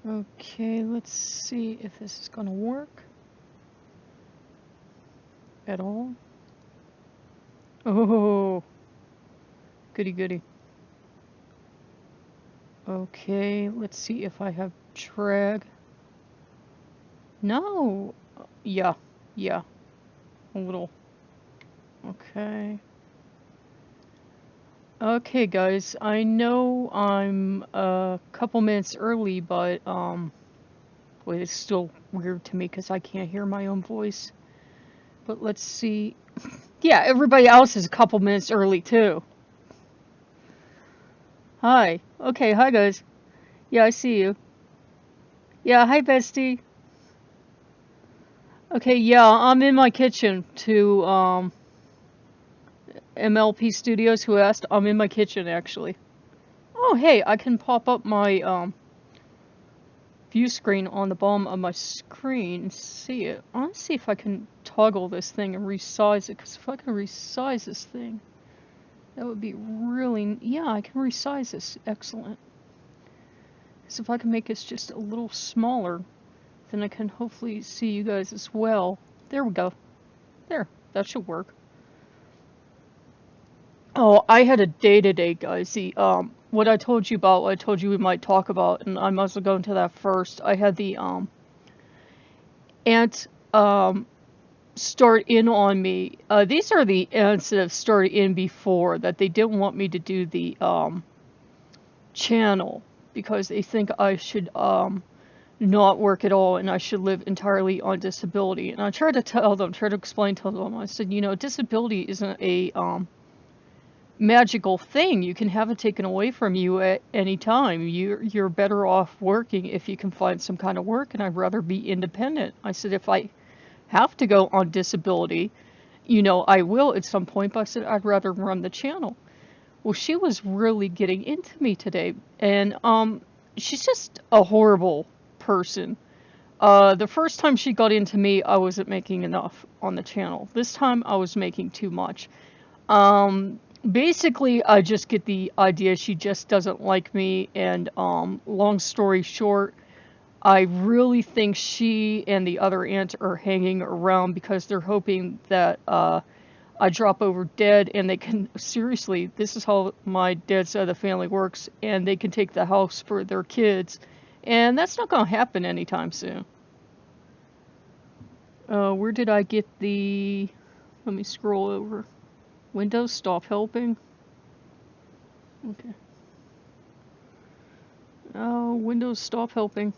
Okay, let's see if this is gonna work at all. Oh, goody goody. Okay, let's see if I have drag. No! Yeah, yeah, a little. Okay. Okay, guys, I know I'm a couple minutes early, but, wait, it's still weird to me because I can't hear my own voice. But let's see. Yeah, everybody else is a couple minutes early, too. Hi. Okay, hi, guys. Yeah, I see you. Yeah, hi, bestie. Okay, yeah, I'm in my kitchen to, MLP Studios who asked. I'm in my kitchen, actually. Oh, hey, I can pop up my, view screen on the bottom of my screen and see it. I want to see if I can toggle this thing and resize it, because if I can resize this thing, that would be really... Yeah, I can resize this. Excellent. So if I can make this just a little smaller, then I can hopefully see you guys as well. There we go. There. That should work. Oh, I had a day today, guys. See, what I told you about, what I told you we might talk about, and I might as well go into that first. I had the, ant, start in on me. These are the ants that have started in before, that they didn't want me to do the, channel, because they think I should, not work at all and I should live entirely on disability. And I tried to tell them, tried to explain to them, I said, you know, disability isn't a, magical thing. You can have it taken away from you at any time. You're better off working if you can find some kind of work, and I'd rather be independent. I said if I have to go on disability, you know, I will at some point, but I said I'd rather run the channel. Well, she was really getting into me today, and she's just a horrible person. The first time she got into me, I wasn't making enough on the channel. This time I was making too much. Basically, I just get the idea she just doesn't like me, and, long story short, I really think she and the other aunt are hanging around because they're hoping that, I drop over dead and they can, seriously, this is how my dad's side of the family works, and they can take the house for their kids, and that's not gonna happen anytime soon. Where did I get the, let me scroll over. Windows, stop helping. Okay. Oh, Windows, stop helping.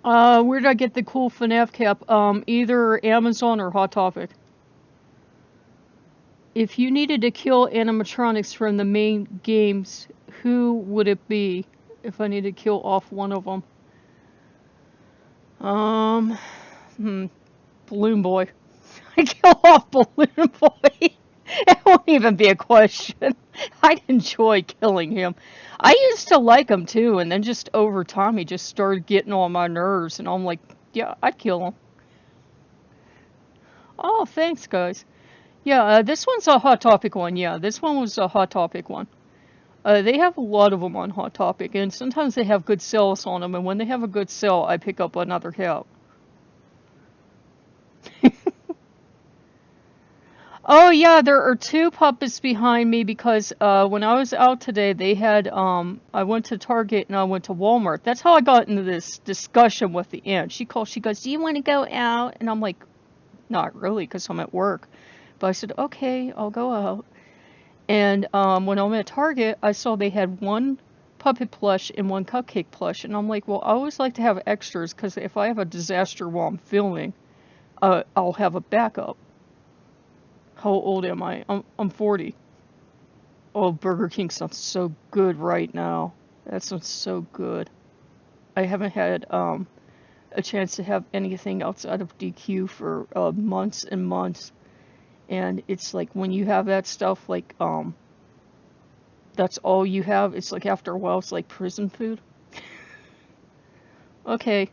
Where did I get the cool FNAF cap? Either Amazon or Hot Topic. If you needed to kill animatronics from the main games, who would it be? If I needed to kill off one of them. Balloon Boy. I kill off Balloon Boy. It won't even be a question. I'd enjoy killing him. I used to like him too, and then just over time he just started getting on my nerves, and I'm like, yeah, I'd kill him. Oh, thanks, guys. Yeah, this one's a Hot Topic one. Yeah, this one was a Hot Topic one. They have a lot of them on Hot Topic, and sometimes they have good sales on them, and when they have a good sale, I pick up another hat. Oh yeah, there are two puppets behind me because when I was out today, they had I went to Target and I went to Walmart. That's how I got into this discussion with the aunt. She called, she goes, "Do you want to go out?" And I'm like, "Not really, because I'm at work." But I said, "Okay, I'll go out." And when I'm at Target, I saw they had one puppet plush and one cupcake plush, and I'm like, "Well, I always like to have extras because if I have a disaster while I'm filming, I'll have a backup." How old am I? I'm 40. Oh, Burger King sounds so good right now. That sounds so good. I haven't had a chance to have anything outside of DQ for months and months, and it's like when you have that stuff, like that's all you have. It's like after a while, it's like prison food. Okay,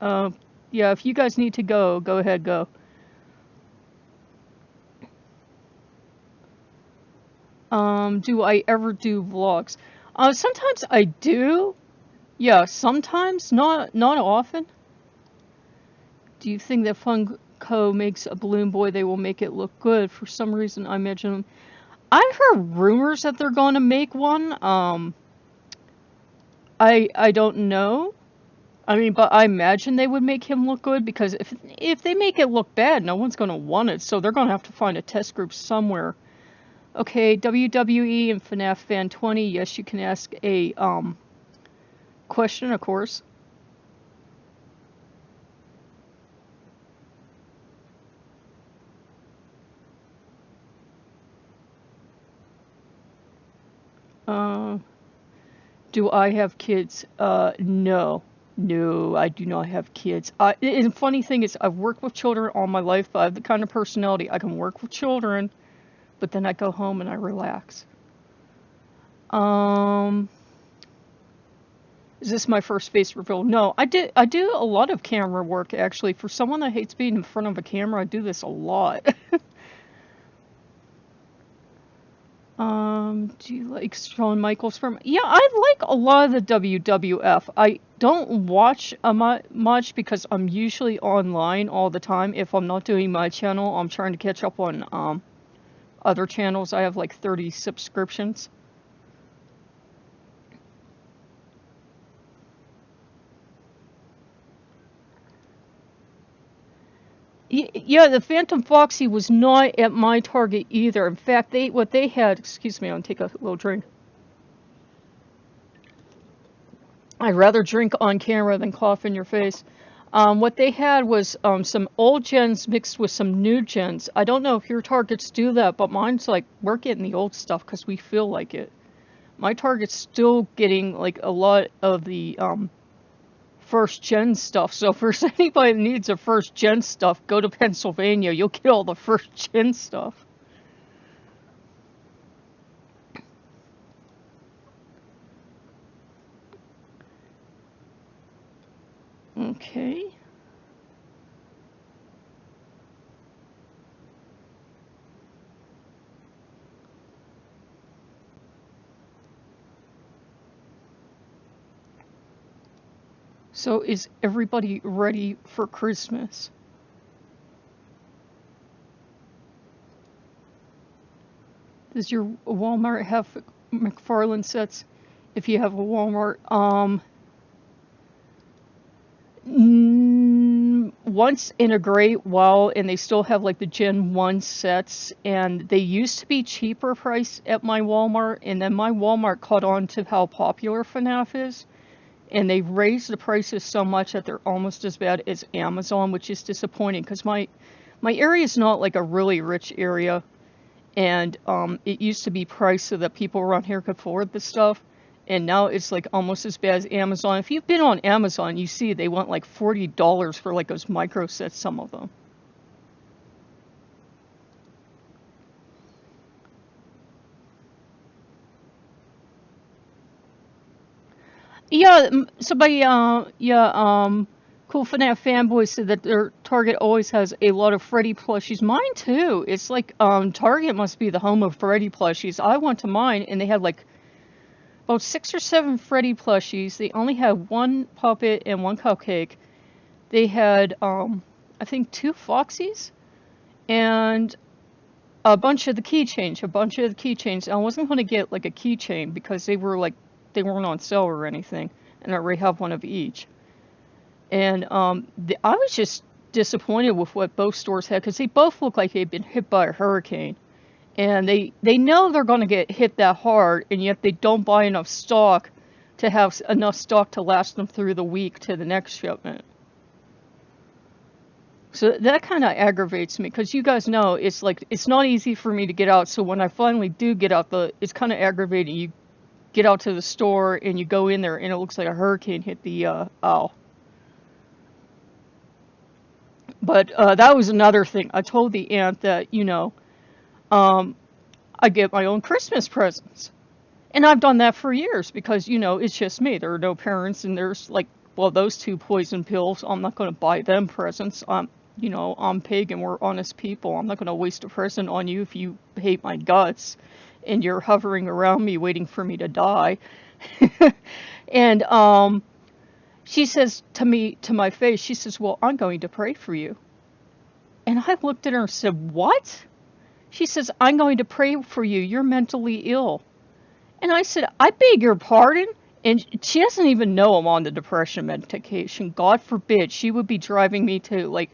yeah. If you guys need to go, go ahead, go. Do I ever do vlogs? Sometimes I do. Yeah, sometimes, not often. Do you think that Funko makes a balloon boy, they will make it look good? For some reason, I imagine. I heard rumors that they're going to make one. I don't know. I mean, but I imagine they would make him look good because if they make it look bad, no one's going to want it. So they're going to have to find a test group somewhere. Okay, WWE and FNAF Fan 20. Yes, you can ask a question, of course. Uh, do I have kids? No. No, I do not have kids. And the funny thing is, I've worked with children all my life, but I have the kind of personality I can work with children, but then I go home and I relax. Is this my first face reveal? No, I do a lot of camera work actually. For someone that hates being in front of a camera, I do this a lot. Do you like Shawn Michaels from? Yeah, I like a lot of the WWF. I don't watch much because I'm usually online all the time. If I'm not doing my channel, I'm trying to catch up on other channels. I have like 30 subscriptions. Yeah, the Phantom Foxy was not at my Target either. In fact, what they had, excuse me, I'll take a little drink. I'd rather drink on camera than cough in your face. What they had was some old gens mixed with some new gens. I don't know if your Targets do that, but mine's like, we're getting the old stuff because we feel like it. My Target's still getting like a lot of the first gen stuff. So if there's anybody that needs a first gen stuff, go to Pennsylvania. You'll get all the first gen stuff. Okay. So is everybody ready for Christmas? Does your Walmart have McFarlane sets? If you have a Walmart, once in a great while, and they still have like the Gen 1 sets, and they used to be cheaper price at my Walmart, and then my Walmart caught on to how popular FNAF is, and they raised the prices so much that they're almost as bad as Amazon, which is disappointing because my area is not like a really rich area, and it used to be priced so that people around here could afford the stuff, and now it's like almost as bad as Amazon. If you've been on Amazon, you see they want like $40 for like those micro sets, some of them. Yeah, somebody, Cool FNAF fanboy said that their Target always has a lot of Freddy plushies. Mine too. It's like, Target must be the home of Freddy plushies. I went to mine and they had like about 6 or 7 Freddy plushies. They only had one puppet and one cupcake. They had, I think 2 Foxies and a bunch of the keychains. I wasn't going to get like a keychain because they weren't on sale or anything, and I already have one of each. And I was just disappointed with what both stores had because they both look like they've been hit by a hurricane. And they know they're going to get hit that hard, and yet they don't buy enough stock to have enough stock to last them through the week to the next shipment. So that kind of aggravates me because you guys know it's like it's not easy for me to get out. So when I finally do get out, it's kind of aggravating. You get out to the store and you go in there and it looks like a hurricane hit the aisle. But that was another thing. I told the aunt that, I get my own Christmas presents. And I've done that for years because, it's just me. There are no parents and there's like, well, those 2 poison pills, I'm not going to buy them presents. I'm pagan, we're honest people. I'm not going to waste a present on you if you hate my guts. and you're hovering around me waiting for me to die. And she says to me, to my face, she says, well, I'm going to pray for you. And I looked at her and said, what? She says, I'm going to pray for you. You're mentally ill. And I said, I beg your pardon? And she doesn't even know I'm on the depression medication. God forbid she would be driving me to, like,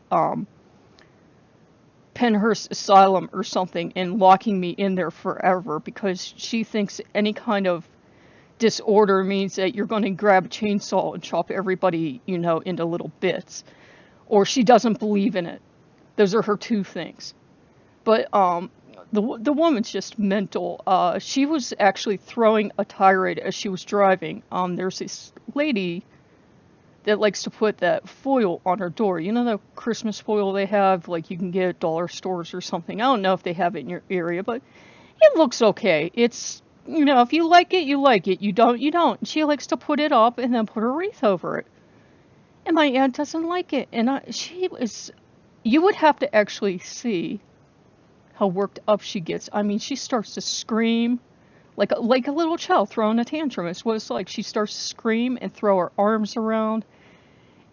Penhurst Asylum or something and locking me in there forever because she thinks any kind of disorder means that you're going to grab a chainsaw and chop everybody, you know, into little bits. Or she doesn't believe in it. Those are her two things. But the woman's just mental. She was actually throwing a tirade as she was driving. There's this lady that likes to put that foil on her door. You know the Christmas foil they have, like you can get at dollar stores or something. I don't know if they have it in your area, but it looks okay. It's, you know, if you like it, you like it. You don't, you don't. She likes to put it up and then put a wreath over it. And my aunt doesn't like it. And she was, you would have to actually see how worked up she gets. I mean, she starts to scream like a little child throwing a tantrum. It's what it's like. She starts to scream and throw her arms around.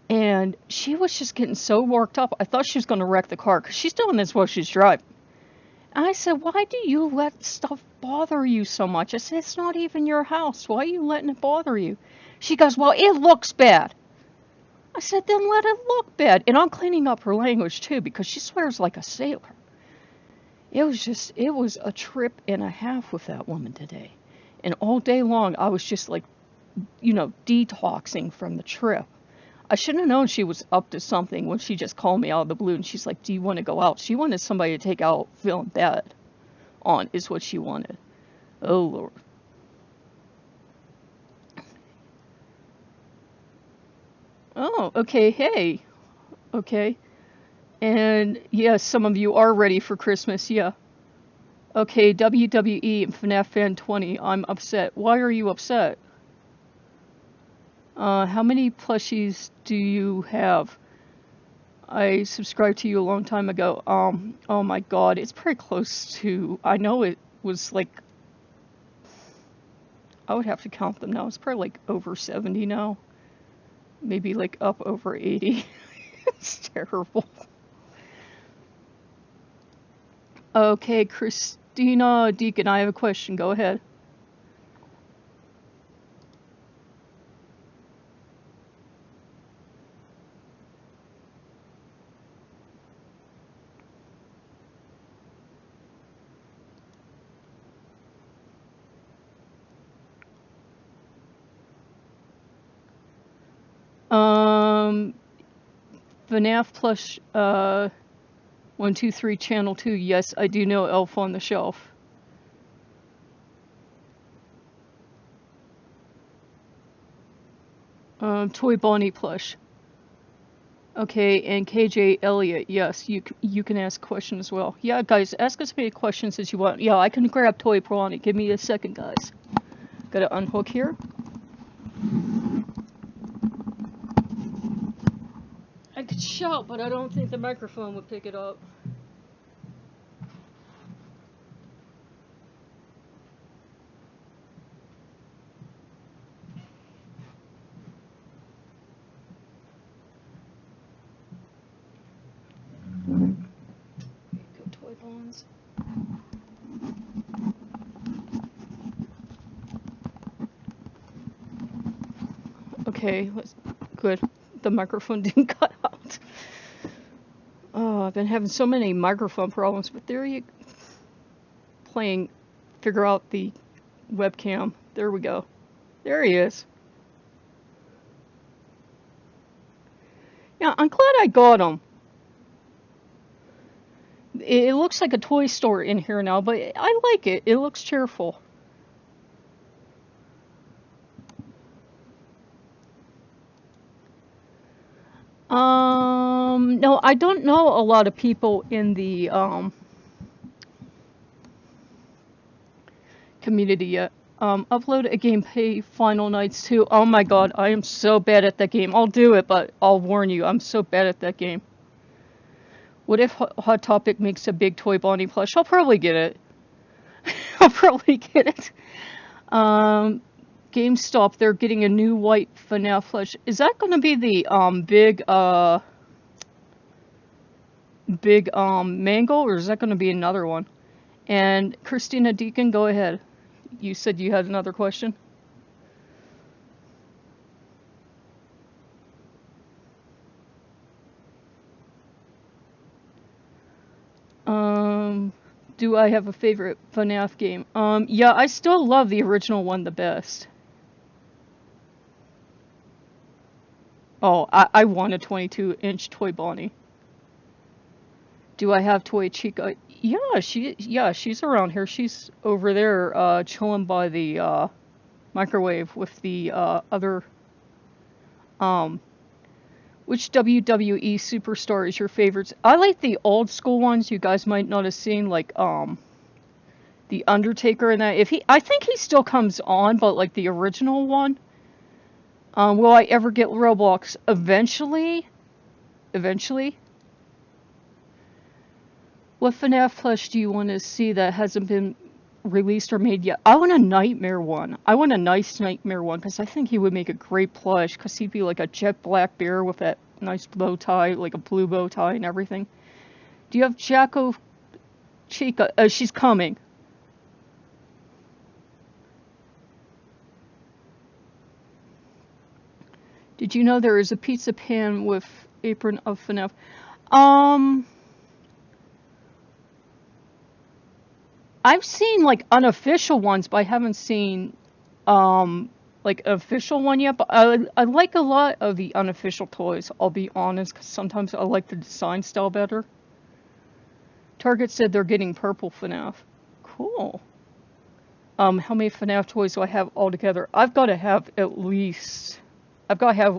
And she was just getting so worked up. I thought she was going to wreck the car because she's doing this while she's driving. And I said, why do you let stuff bother you so much? I said, it's not even your house. Why are you letting it bother you? She goes, well, it looks bad. I said, then let it look bad. And I'm cleaning up her language too because she swears like a sailor. It was a trip and a half with that woman today. And all day long, I was just like, you know, detoxing from the trip. I shouldn't have known she was up to something when she just called me out of the blue and she's like, do you want to go out? She wanted somebody to take out feeling bad on, is what she wanted. Oh, Lord. Oh, okay, hey. Okay. And yes, some of you are ready for Christmas, yeah. Okay, WWE and FNAF Fan 20, I'm upset. Why are you upset? How many plushies do you have? I subscribed to you a long time ago. Oh my god, it's pretty close to, I know it was like, I would have to count them now. It's probably like over 70 now. Maybe like up over 80. It's terrible. Okay, Christina Deacon, I have a question. Go ahead. FNAF Plush, 123 Channel 2. Yes, I do know Elf on the Shelf. Toy Bonnie plush. Okay, and KJ Elliott, yes, you can ask questions as well. Yeah, guys, ask as many questions as you want. Yeah, I can grab Toy Bonnie. Give me a second, guys. Gotta unhook here. I could shout, but I don't think the microphone would pick it up. Go Toy Bonds. Okay, good. The microphone didn't cut out. Oh, I've been having so many microphone problems, but there you playing, figure out the webcam. There we go. There he is. Yeah, I'm glad I got him. It looks like a toy store in here now, but I like it. It looks cheerful. No, I don't know a lot of people in the community yet. Upload a gameplay Final Nights 2. Oh my god, I am so bad at that game. I'll do it, but I'll warn you, I'm so bad at that game. What if Hot Topic makes a big Toy Bonnie plush? I'll probably get it. I'll probably get it. Um, GameStop, they're getting a new white FNAF plush. Is that going to be the big mango, or is that going to be another one? And Christina Deacon, go ahead. You said you had another question. Um, do I have a favorite FNAF game? Yeah, I still love the original one the best. Oh, I want a 22-inch Toy Bonnie. Do I have Toy Chica? Yeah, she's around here. She's over there, chilling by the microwave with the other. Um, which WWE superstar is your favorite? I like the old school ones. You guys might not have seen, like the Undertaker and that. I think he still comes on, but like the original one. Will I ever get Roblox? Eventually. Eventually. What FNAF plush do you want to see that hasn't been released or made yet? I want a Nightmare one. I want a nice Nightmare one because I think he would make a great plush because he'd be like a jet black bear with that nice bow tie, like a blue bow tie and everything. Do you have Jacko Chica? She's coming. Did you know there is a pizza pan with apron of FNAF? Um, I've seen like unofficial ones, but I haven't seen like an official one yet. But I like a lot of the unofficial toys. I'll be honest, because sometimes I like the design style better. Target said they're getting purple FNAF. Cool. How many FNAF toys do I have altogether? I've got to have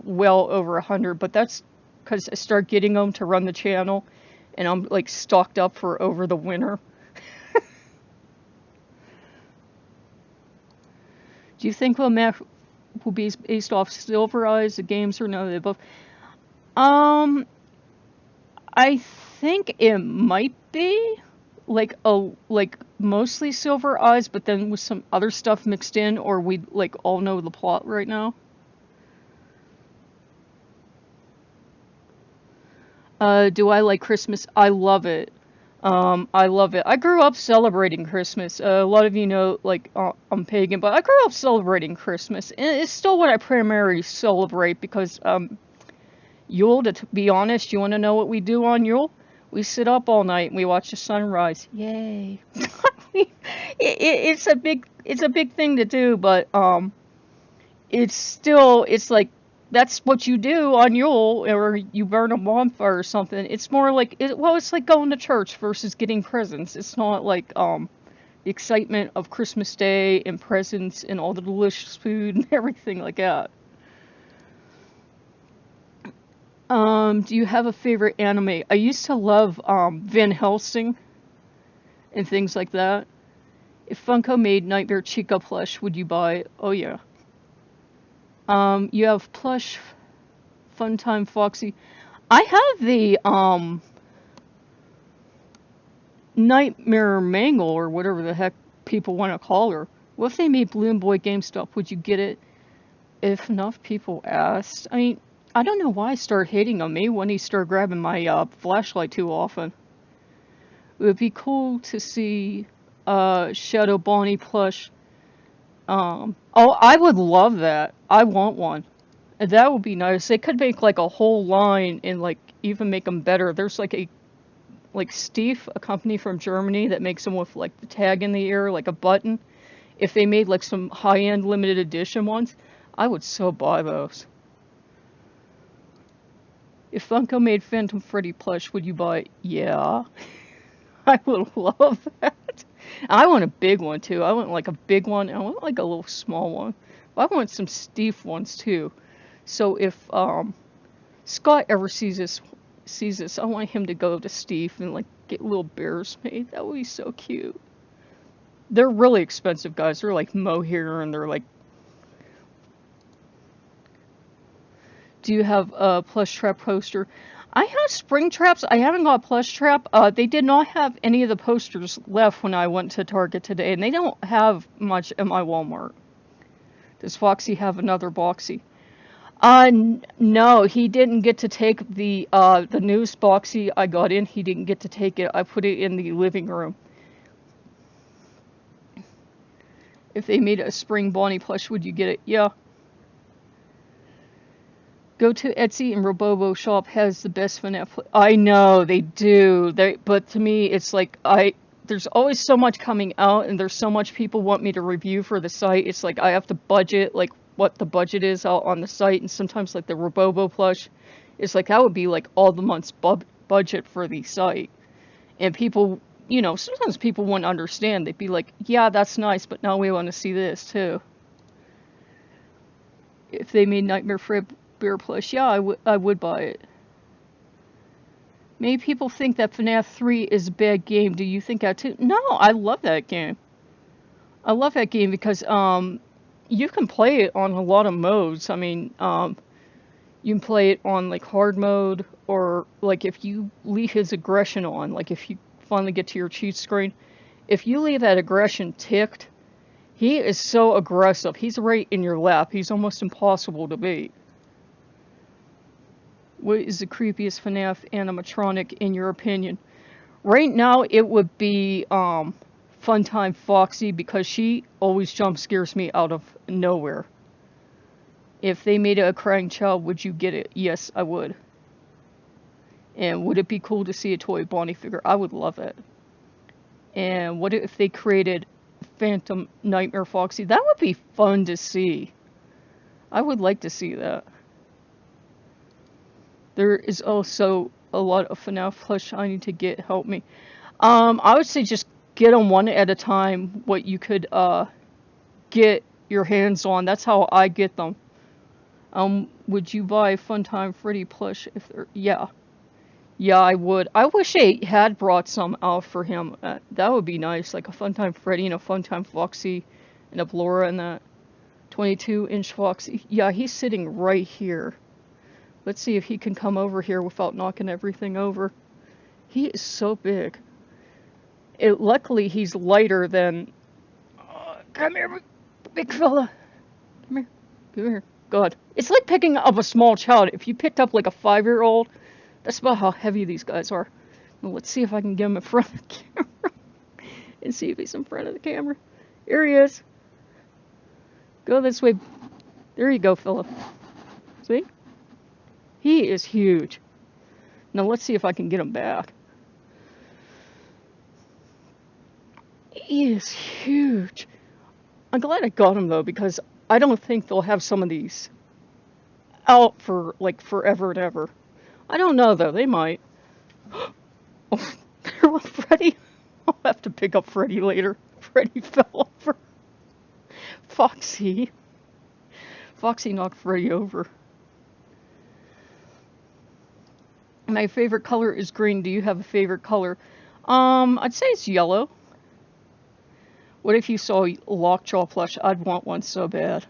well over 100, but that's because I start getting them to run the channel, and I'm like stocked up for over the winter. Do you think map will be based off Silver Eyes, the games, or none of the above? I think it might be like mostly Silver Eyes, but then with some other stuff mixed in, or we like all know the plot right now. Do I like Christmas? I love it. I love it. I grew up celebrating Christmas. A lot of you know, like, I'm pagan, but I grew up celebrating Christmas. And it's still what I primarily celebrate because, Yule, to be honest, you want to know what we do on Yule? We sit up all night and we watch the sunrise. Yay. It's a big thing to do, but, it's like, that's what you do on Yule, or you burn a bonfire or something. It's more like, it's like going to church versus getting presents. It's not like, the excitement of Christmas Day and presents and all the delicious food and everything like that. Do you have a favorite anime? I used to love, Van Helsing and things like that. If Funko made Nightmare Chica plush, would you buy it? Oh yeah. You have plush Funtime Foxy. I have the Nightmare Mangle, or whatever the heck people want to call her. What if they made Balloon Boy GameStop? Would you get it? If enough people asked. I mean, I don't know why I started hating on me when he started grabbing my flashlight too often. It would be cool to see Shadow Bonnie plush. Oh, I would love that. I want one. That would be nice. They could make like a whole line and like even make them better. There's like Steve, a company from Germany that makes them with like the tag in the ear, like a button. If they made like some high-end limited edition ones, I would so buy those. If Funko made Phantom Freddy plush, would you buy it? Yeah. I would love that. I want a big one too. I want like a big one. I want like a little small one. But I want some Steve ones too. So if Scott ever sees this, I want him to go to Steve and like get little bears made. That would be so cute. They're really expensive, guys. They're like mohair and they're like. Do you have a plush trap poster? I have spring traps. I haven't got plush trap. They did not have any of the posters left when I went to Target today, and they don't have much at my Walmart. Does Foxy have another Boxy? No, he didn't get to take the newest Boxy I got in. He didn't get to take it. I put it in the living room. If they made a spring Bonnie plush, would you get it? Yeah. Go to Etsy and Robobo shop has the best FNAF. I know they do. But to me, it's like there's always so much coming out, and there's so much people want me to review for the site. It's like I have to budget like what the budget is out on the site, and sometimes like the Robobo plush, it's like that would be like all the month's budget for the site, and people, sometimes people wouldn't understand. They'd be like, yeah, that's nice, but now we want to see this too. If they made Nightmare Fred Bear plush, yeah, I would buy it. Many people think that FNAF 3 is a bad game. Do you think that too? No, I love that game. I love that game because you can play it on a lot of modes. I mean, you can play it on like hard mode, or like if you leave his aggression on, like if you finally get to your cheat screen, if you leave that aggression ticked, he is so aggressive. He's right in your lap. He's almost impossible to beat. What is the creepiest FNAF animatronic in your opinion? Right now, it would be Funtime Foxy, because she always jump scares me out of nowhere. If they made a crying child, would you get it? Yes, I would. And would it be cool to see a toy Bonnie figure? I would love it. And what if they created Phantom Nightmare Foxy? That would be fun to see. I would like to see that. There is also a lot of FNAF plush I need to get. Help me. I would say just get them one at a time. What you could get your hands on. That's how I get them. Would you buy Funtime Freddy plush if they're... Yeah. Yeah, I would. I wish they had brought some out for him. That would be nice. Like a Funtime Freddy and a Funtime Foxy and a Blora and that 22-inch Foxy. Yeah, he's sitting right here. Let's see if he can come over here without knocking everything over. He is so big. Luckily, he's lighter than... come here, big fella. Come here. Come here. God. It's like picking up a small child. If you picked up like a 5-year-old, that's about how heavy these guys are. Well, let's see if I can get him in front of the camera. And see if he's in front of the camera. Here he is. Go this way. There you go, fella. See? He is huge. Now let's see if I can get him back. He is huge. I'm glad I got him though, because I don't think they'll have some of these out for like forever and ever. I don't know though, they might. Oh, there went Freddy. I'll have to pick up Freddy later. Freddy fell over. Foxy. Foxy knocked Freddy over. My favorite color is green. Do you have a favorite color? I'd say it's yellow. What if you saw a Lockjaw plush? I'd want one so bad.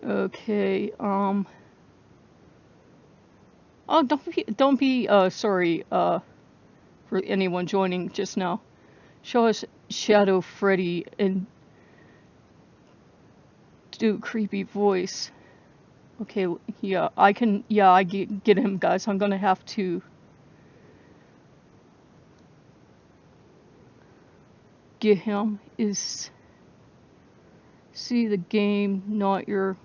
Okay, oh, don't be sorry, for anyone joining just now. Show us Shadow Freddy and do a creepy voice. Okay, yeah, I get him, guys. I'm gonna have to get him. See the game, not your...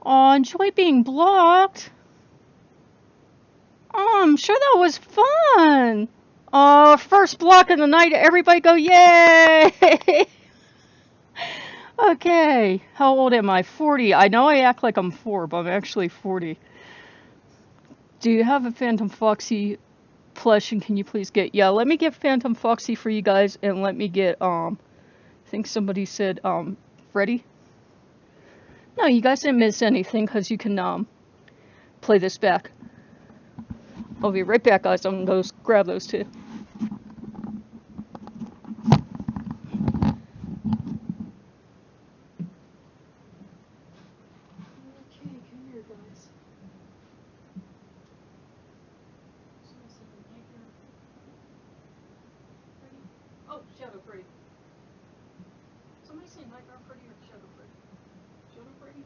Oh, enjoy being blocked. Oh, I'm sure that was fun. Oh, first block of the night. Everybody go, yay! Okay, how old am I? 40. I know I act like I'm 4, but I'm actually 40. Do you have a Phantom Foxy plush, and can you please get... Yeah, let me get Phantom Foxy for you guys, and let me get, I think somebody said, Freddy? No, you guys didn't miss anything, because you can, play this back. I'll be right back, guys. I'm gonna go grab those two. Shadow Freddy. Somebody say Nightmare Freddy or Shadow Freddy? Shadow Freddy?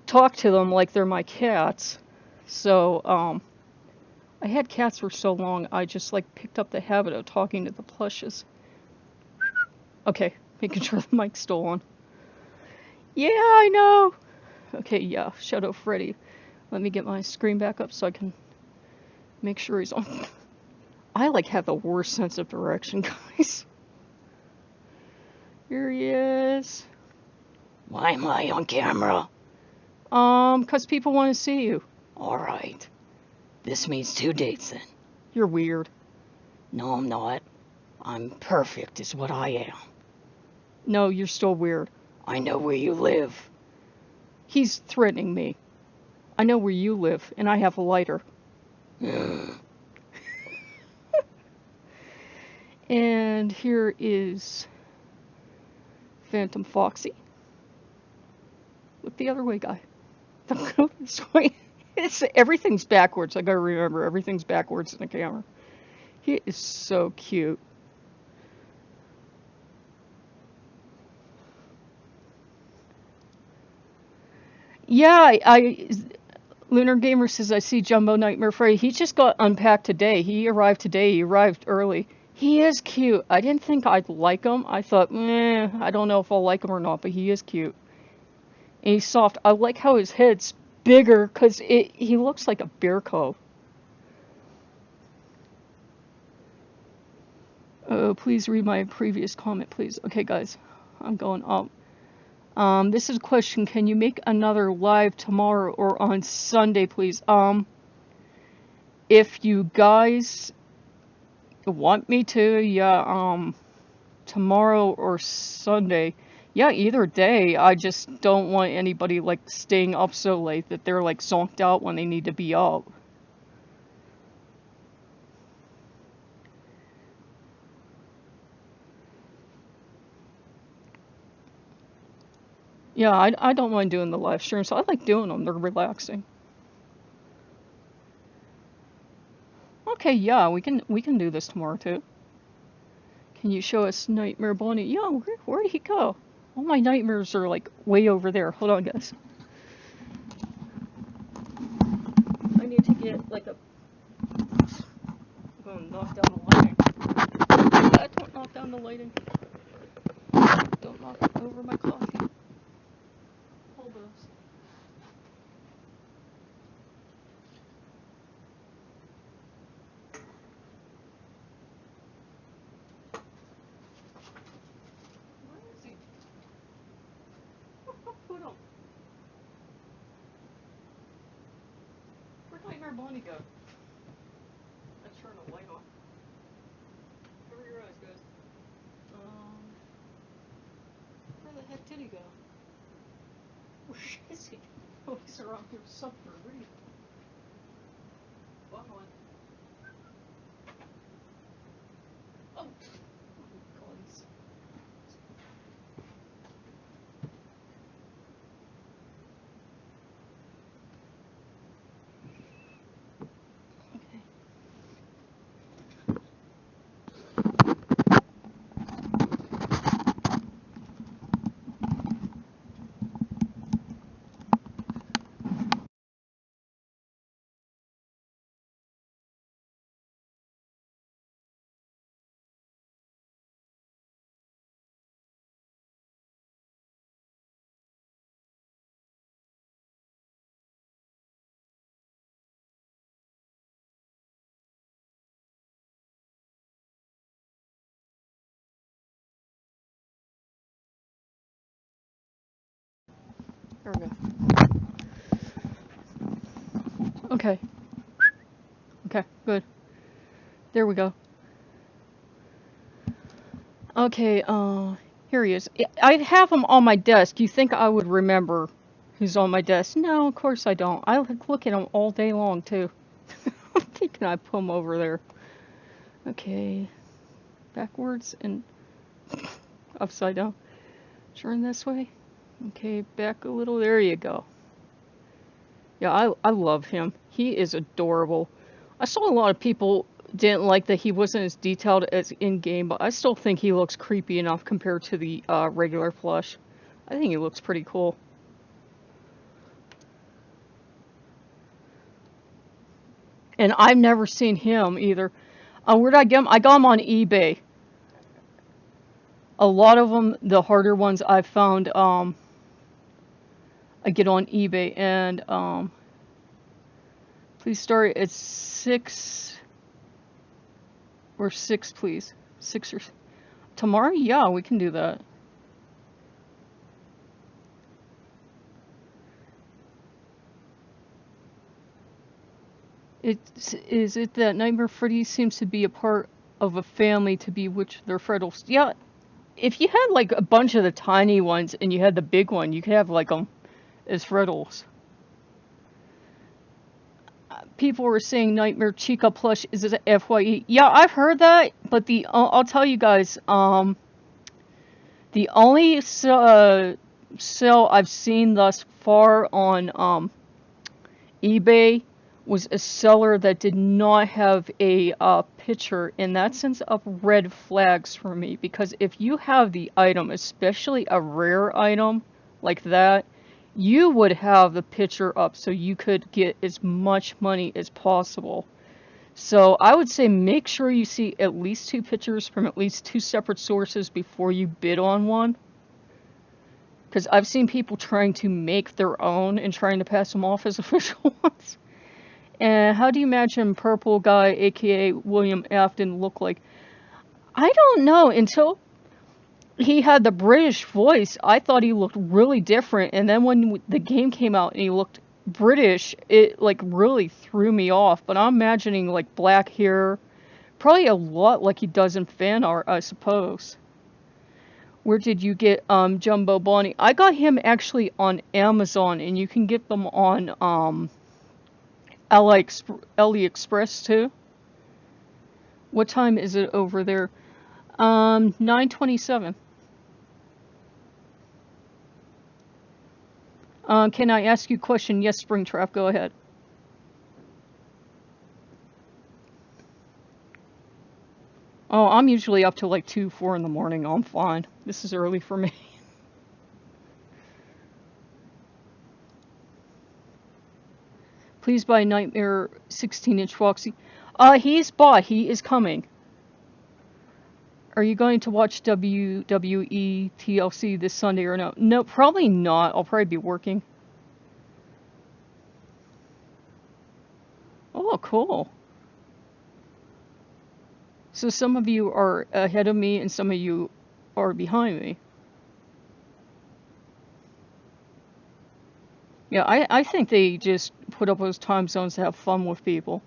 Talk to them like they're my cats. So, I had cats for so long, I just like picked up the habit of talking to the plushes. Okay, making sure the mic's still on. Yeah, I know. Okay, yeah, Shadow Freddy. Let me get my screen back up so I can make sure he's on. I like have the worst sense of direction, guys. Here he is. Why am I on camera? 'Cause people want to see you. Alright. This means 2 dates then. You're weird. No, I'm not. I'm perfect is what I am. No, you're still weird. I know where you live. He's threatening me. I know where you live, and I have a lighter. And here is Phantom Foxy. Look the other way, guy. Don't go this way. Everything's backwards. I gotta remember, everything's backwards in the camera. He is so cute. Yeah, Lunar Gamer says, I see Jumbo Nightmare Freddy. He just got unpacked today. He arrived today. He arrived early. He is cute. I didn't think I'd like him. I thought, I don't know if I'll like him or not, but he is cute. And he's soft. I like how his head's bigger, because he looks like a bear cub. Please read my previous comment, please. Okay, guys. I'm going up. This is a question. Can you make another live tomorrow or on Sunday, please? If you guys want me to, yeah, tomorrow or Sunday. Yeah, either day. I just don't want anybody, like, staying up so late that they're, like, zonked out when they need to be up. Yeah, I don't mind doing the live streams. I like doing them. They're relaxing. Okay, yeah, we can do this tomorrow too. Can you show us Nightmare Bonnie? Yeah, where did he go? All my nightmares are like way over there. Hold on, guys. I need to get like a. I'm gonna knock down the lighting. Don't knock down the lighting. Don't knock over my coffee. Hold those. Where is he? Put him. Where'd Nightmare Bonnie go? Let's turn the light on. Cover your eyes, guys. Where the heck did he go? Where is he? Oh, he's around here somewhere. Where are you? Come on. Oh. God, he's... Okay. There we go. Okay. Okay, good. There we go. Okay, Here he is. I'd have him on my desk. You think I would remember who's on my desk? No, of course I don't. I look at him all day long, too. I'm thinking I put him over there. Okay. Backwards and upside down. Turn this way. Okay, back a little. There you go. Yeah, I love him. He is adorable. I saw a lot of people didn't like that he wasn't as detailed as in-game, but I still think he looks creepy enough compared to the regular plush. I think he looks pretty cool. And I've never seen him either. Where did I get him? I got him on eBay. A lot of them, the harder ones I've found, I get on eBay. And please start at 6 or 6, please. 6 or tomorrow? Yeah, we can do that. Is it that Nightmare Freddy seems to be a part of a family to bewitch their Freddles? Yeah, if you had like a bunch of the tiny ones and you had the big one, you could have like them as Freddles. People were saying Nightmare Chica plush is a FYE. Yeah, I've heard that, but I'll tell you guys, the only sale I've seen thus far on eBay was a seller that did not have a picture, and that sends up red flags for me, because if you have the item, especially a rare item like that, you would have the picture up so you could get as much money as possible. So I would say make sure you see at least 2 pictures from at least 2 separate sources before you bid on one. Because I've seen people trying to make their own and trying to pass them off as official ones. And how do you imagine Purple Guy, aka William Afton, look like? I don't know. Until he had the British voice, I thought he looked really different. And then when the game came out and he looked British, it like really threw me off. But I'm imagining like black hair, probably a lot like he does in fan art, I suppose. Where did you get Jumbo Bonnie? I got him actually on Amazon, and you can get them on AliExpress too. What time is it over there? 9:27. Can I ask you a question? Yes, Springtrap, go ahead. Oh, I'm usually up to like 2, 4 in the morning. I'm fine. This is early for me. Please buy Nightmare 16-inch Foxy. He's bought. He is coming. Are you going to watch WWE TLC this Sunday or no? No, probably not. I'll probably be working. Oh, cool. So some of you are ahead of me and some of you are behind me. Yeah, I think they just put up those time zones to have fun with people.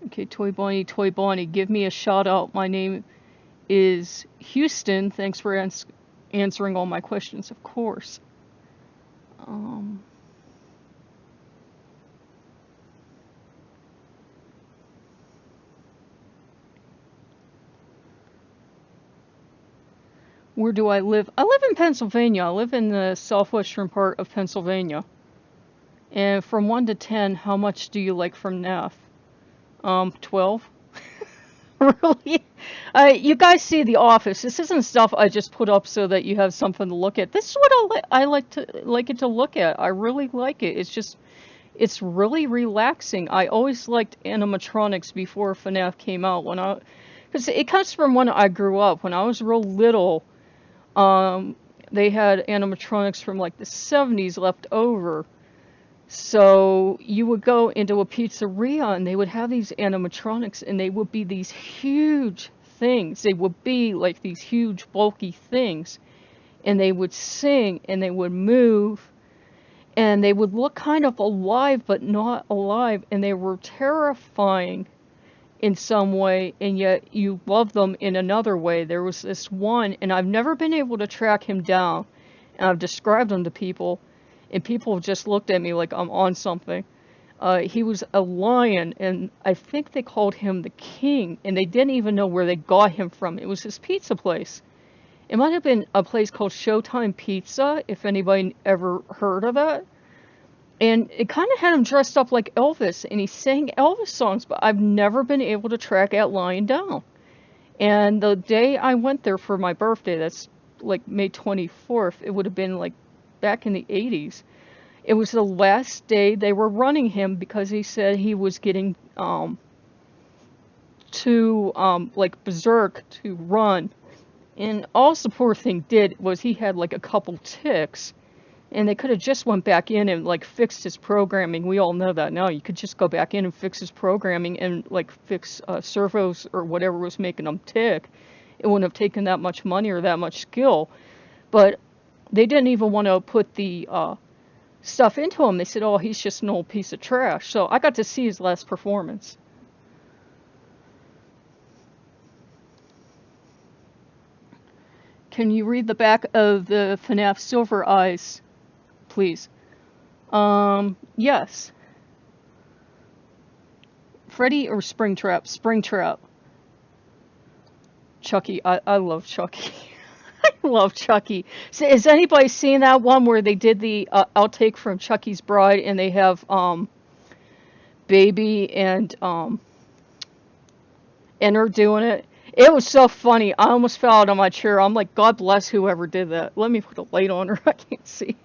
Okay, Toy Bonnie, give me a shout out. My name is Houston. Thanks for answering all my questions, of course. Where do I live? I live in Pennsylvania. I live in the southwestern part of Pennsylvania. And from 1 to 10, how much do you like from FNAF? 12? Really? You guys see The Office. This isn't stuff I just put up so that you have something to look at. This is what I like it to look at. I really like it. It's really relaxing. I always liked animatronics before FNAF came out. Because it comes from when I grew up. When I was real little, they had animatronics from like the 70s left over. So you would go into a pizzeria and they would have these animatronics, and they would be these huge things. They would be like these huge bulky things, and they would sing and they would move, and they would look kind of alive but not alive, and they were terrifying. in some way, and yet you love them in another way. There was this one, and I've never been able to track him down, and I've described him to people, and people have just looked at me like I'm on something. He was a lion, and I think they called him the king, and they didn't even know where they got him from. It was this pizza place. It might have been a place called Showtime Pizza, if anybody ever heard of that. And it kind of had him dressed up like Elvis, and he sang Elvis songs, but I've never been able to track that lion down. And the day I went there for my birthday, that's like May 24th, it would have been like back in the 80s. It was the last day they were running him because he said he was getting too like berserk to run. And all the poor thing did was he had like a couple ticks. And they could have just went back in and like fixed his programming. We all know that now. You could just go back in and fix his programming and like fix servos or whatever was making him tick. It wouldn't have taken that much money or that much skill. But they didn't even want to put the stuff into him. They said, oh, he's just an old piece of trash. So I got to see his last performance. Can you read the back of the FNAF Silver Eyes? Please. Yes. Freddy or Springtrap? Springtrap. Chucky. I love Chucky. I love Chucky. So, has anybody seen that one where they did the outtake from Chucky's Bride and they have Baby and her doing it? It was so funny. I almost fell out of my chair. I'm like, God bless whoever did that. Let me put a light on her. I can't see.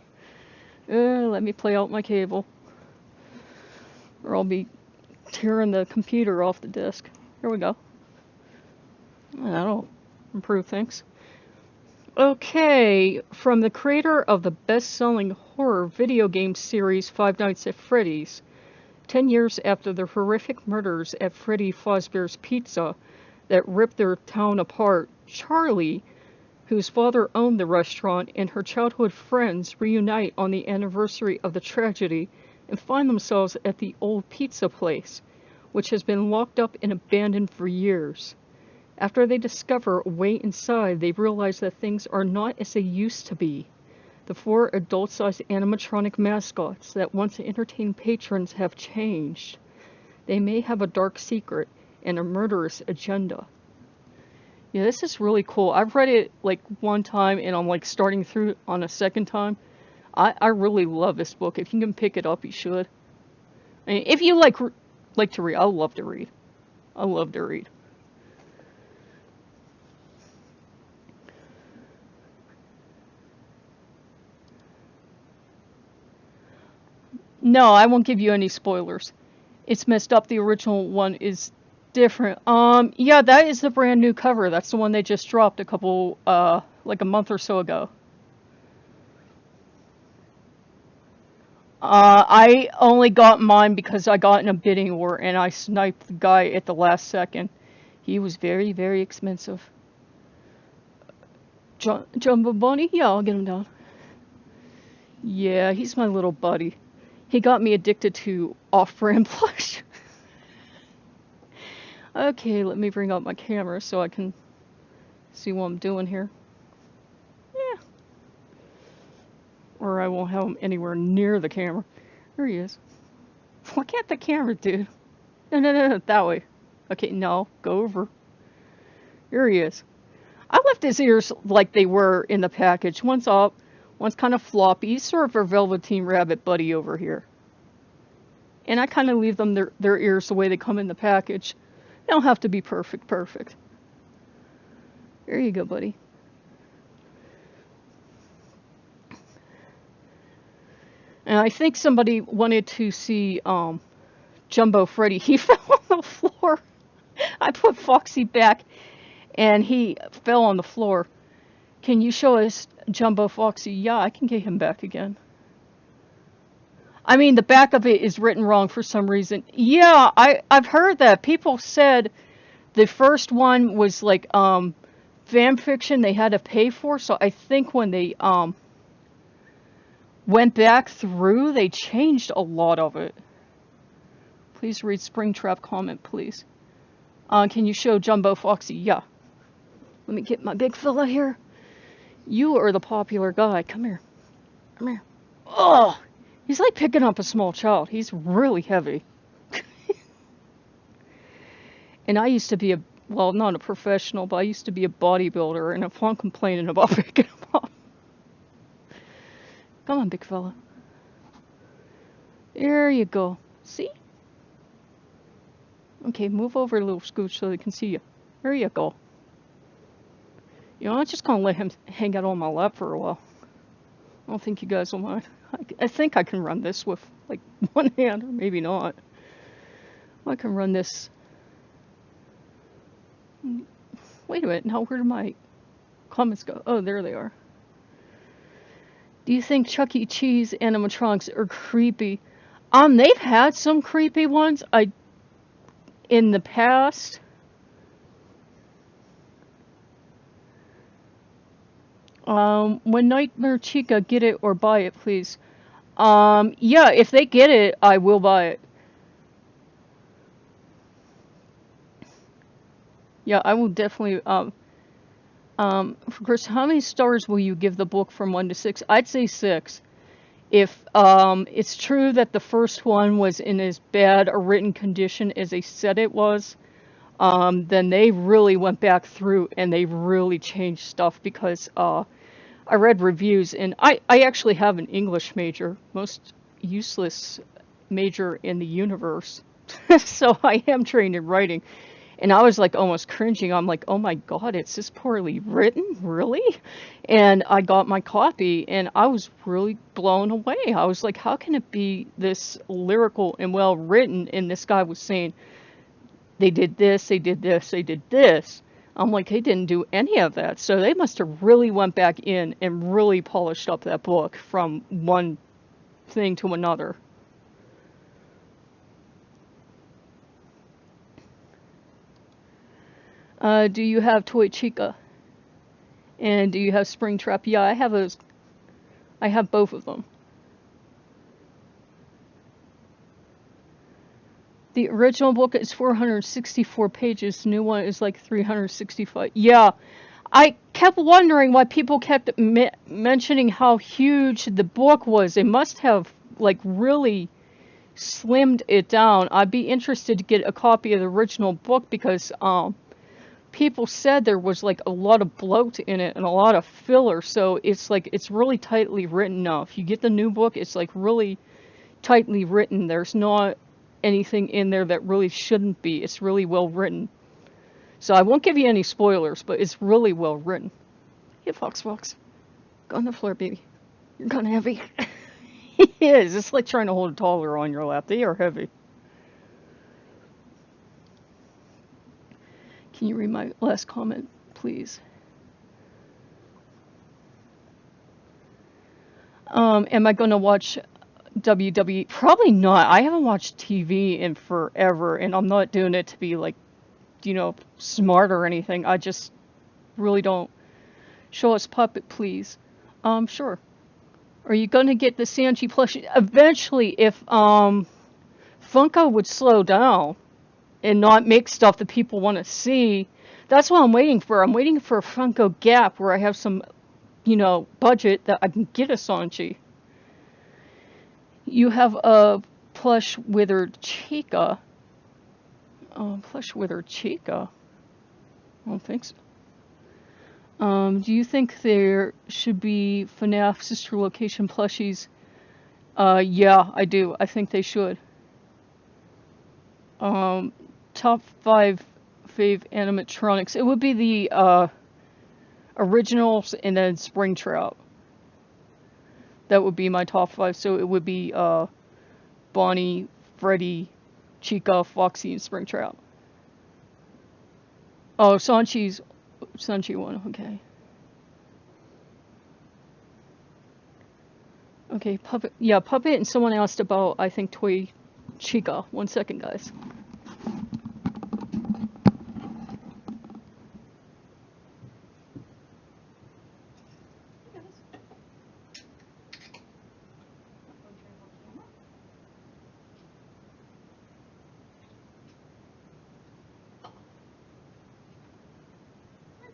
Let me play out my cable, or I'll be tearing the computer off the disk. Here we go. That'll improve things. Okay, from the creator of the best-selling horror video game series Five Nights at Freddy's, 10 years after the horrific murders at Freddy Fazbear's Pizza that ripped their town apart, Charlie, whose father owned the restaurant, and her childhood friends reunite on the anniversary of the tragedy and find themselves at the old pizza place, which has been locked up and abandoned for years. After they discover a way inside, they realize that things are not as they used to be. The 4 adult-sized animatronic mascots that once entertained patrons have changed. They may have a dark secret and a murderous agenda. Yeah, this is really cool. I've read it like one time and I'm like starting through on a second time. I really love this book. If you can pick it up, you should. I mean, if you like to read, I love to read. I love to read. No, I won't give you any spoilers. It's messed up. The original one is different. Yeah, that is the brand new cover. That's the one they just dropped a couple, like a month or so ago. I only got mine because I got in a bidding war and I sniped the guy at the last second. He was very, very expensive. Jumbo Bunny? Yeah, I'll get him down. Yeah, he's my little buddy. He got me addicted to off-brand plush. Okay, let me bring up my camera so I can see what I'm doing here. Yeah. Or I won't have him anywhere near the camera. There he is. Look at the camera, dude. No, that way. Okay, no, go over. Here he is. I left his ears like they were in the package. One's up, one's kind of floppy. He's sort of a Velveteen Rabbit buddy over here. And I kind of leave them their ears the way they come in the package. They don't have to be perfect. There you go, buddy. And I think somebody wanted to see Jumbo Freddy. He fell on the floor. I put Foxy back, and he fell on the floor. Can you show us Jumbo Foxy? Yeah, I can get him back again. I mean, the back of it is written wrong for some reason. Yeah, I've heard that. People said the first one was like fan fiction they had to pay for, so I think when they went back through, they changed a lot of it. Please read Springtrap comment, please. Can you show Jumbo Foxy? Yeah. Let me get my big fella here. You are the popular guy. Come here. Come here. Oh! He's like picking up a small child. He's really heavy. And I used to be well, not a professional, but I used to be a bodybuilder, and if I'm complaining about picking him up. Come on, big fella. There you go. See? Okay, move over a little, Scooch, so they can see you. There you go. You know, I'm just gonna let him hang out on my lap for a while. I don't think you guys will mind. I think I can run this with, like, one hand, or maybe not. I can run this. Wait a minute, now where did my comments go? Oh, there they are. Do you think Chuck E. Cheese animatronics are creepy? They've had some creepy ones. In the past. When Nightmare Chica, get it or buy it, please. Yeah, if they get it, I will buy it. Yeah, I will definitely, of course, how many stars will you give the book from 1 to 6? I'd say 6. If, it's true that the first one was in as bad a written condition as they said it was, then they really went back through and they really changed stuff because, I read reviews, and I actually have an English major, most useless major in the universe. So I am trained in writing. And I was like almost cringing. I'm like, oh my God, it's this poorly written? Really? And I got my copy, and I was really blown away. I was like, how can it be this lyrical and well written? And this guy was saying, they did this, they did this, they did this. I'm like, they didn't do any of that. So they must have really went back in and really polished up that book from one thing to another. Do you have Toy Chica? And do you have Springtrap? Yeah, I have those. I have both of them. The original book is 464 pages. The new one is like 365. Yeah, I kept wondering why people kept mentioning how huge the book was. They must have, like, really slimmed it down. I'd be interested to get a copy of the original book because people said there was, like, a lot of bloat in it and a lot of filler. So it's like, it's really tightly written now. If you get the new book, it's like really tightly written. There's not anything in there that really shouldn't be. It's really well written. So I won't give you any spoilers, but it's really well written. Yeah, Fox. Go on the floor, baby. You're kind of heavy. He is. It's like trying to hold a toddler on your lap. They are heavy. Can you read my last comment, please? Am I going to watch WWE? Probably not. I haven't watched TV in forever, and I'm not doing it to be, like, you know, smart or anything. I just really don't. Show us Puppet, please. Sure. Are you going to get the Sanji plushie? Eventually, if Funko would slow down and not make stuff that people want to see, that's what I'm waiting for. I'm waiting for a Funko gap where I have some, you know, budget that I can get a Sanji. You have a plush withered Chica. Plush withered Chica? I don't think so. Do you think there should be FNAF sister location plushies? Yeah, I do. I think they should. Top 5 fave animatronics. It would be the originals and then Springtrap. That would be my top 5. So it would be Bonnie, Freddy, Chica, Foxy, and Springtrap. Oh, Sanchi one, okay. Okay, Puppet. Yeah, Puppet and someone asked about, I think, Toy Chica. 1 second, guys.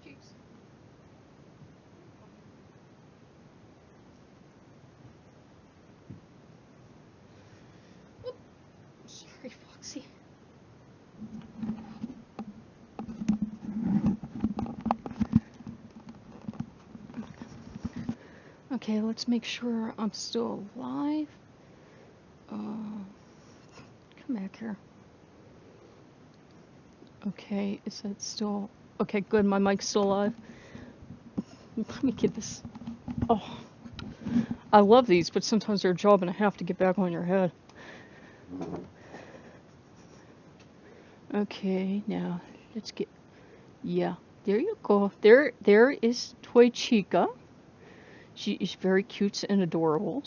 Jeez. Oop. Sorry, Foxy. Okay, let's make sure I'm still alive. Come back here. Okay, is that still... Okay, good, my mic's still alive. Let me get this... Oh, I love these, but sometimes they're a job and a half to get back on your head. Okay, now, let's get... Yeah, there you go. There is Toy Chica. She is very cute and adorable.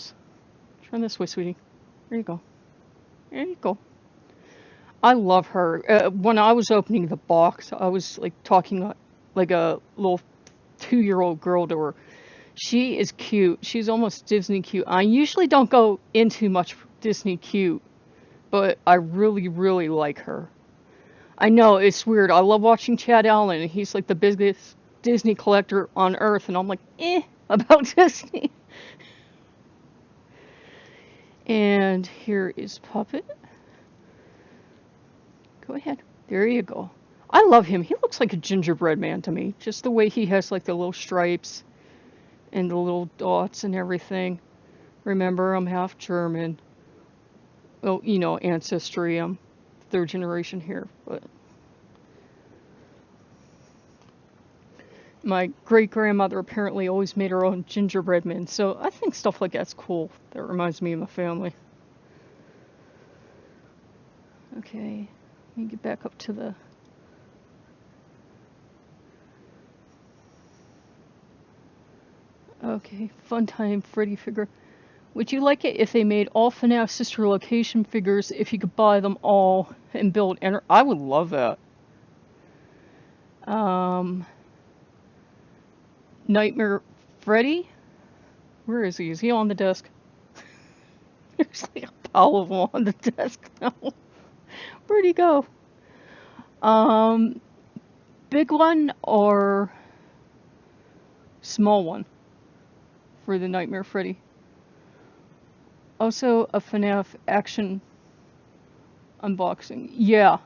Turn this way, sweetie. There you go. There you go. I love her. When I was opening the box, I was like talking like a little 2-year-old girl to her. She is cute. She's almost Disney cute. I usually don't go into much Disney cute, but I really, really like her. I know, it's weird. I love watching Chad Allen. He's like the biggest Disney collector on earth, and I'm like, about Disney. And here is Puppet. Go ahead. There you go. I love him. He looks like a gingerbread man to me. Just the way he has like the little stripes and the little dots and everything. Remember, I'm half German. Well, you know, ancestry. I'm third generation here, but my great-grandmother apparently always made her own gingerbread men, so I think stuff like that's cool. That reminds me of my family. Okay, let me get back up to the... Okay, Funtime Freddy figure. Would you like it if they made all FNAF sister location figures if you could buy them all and build... I would love that. Nightmare Freddy? Where is he? Is he on the desk? There's like a pile of them on the desk now. Where'd he go? Big one or small one for the Nightmare Freddy? Also a FNAF action unboxing. Yeah.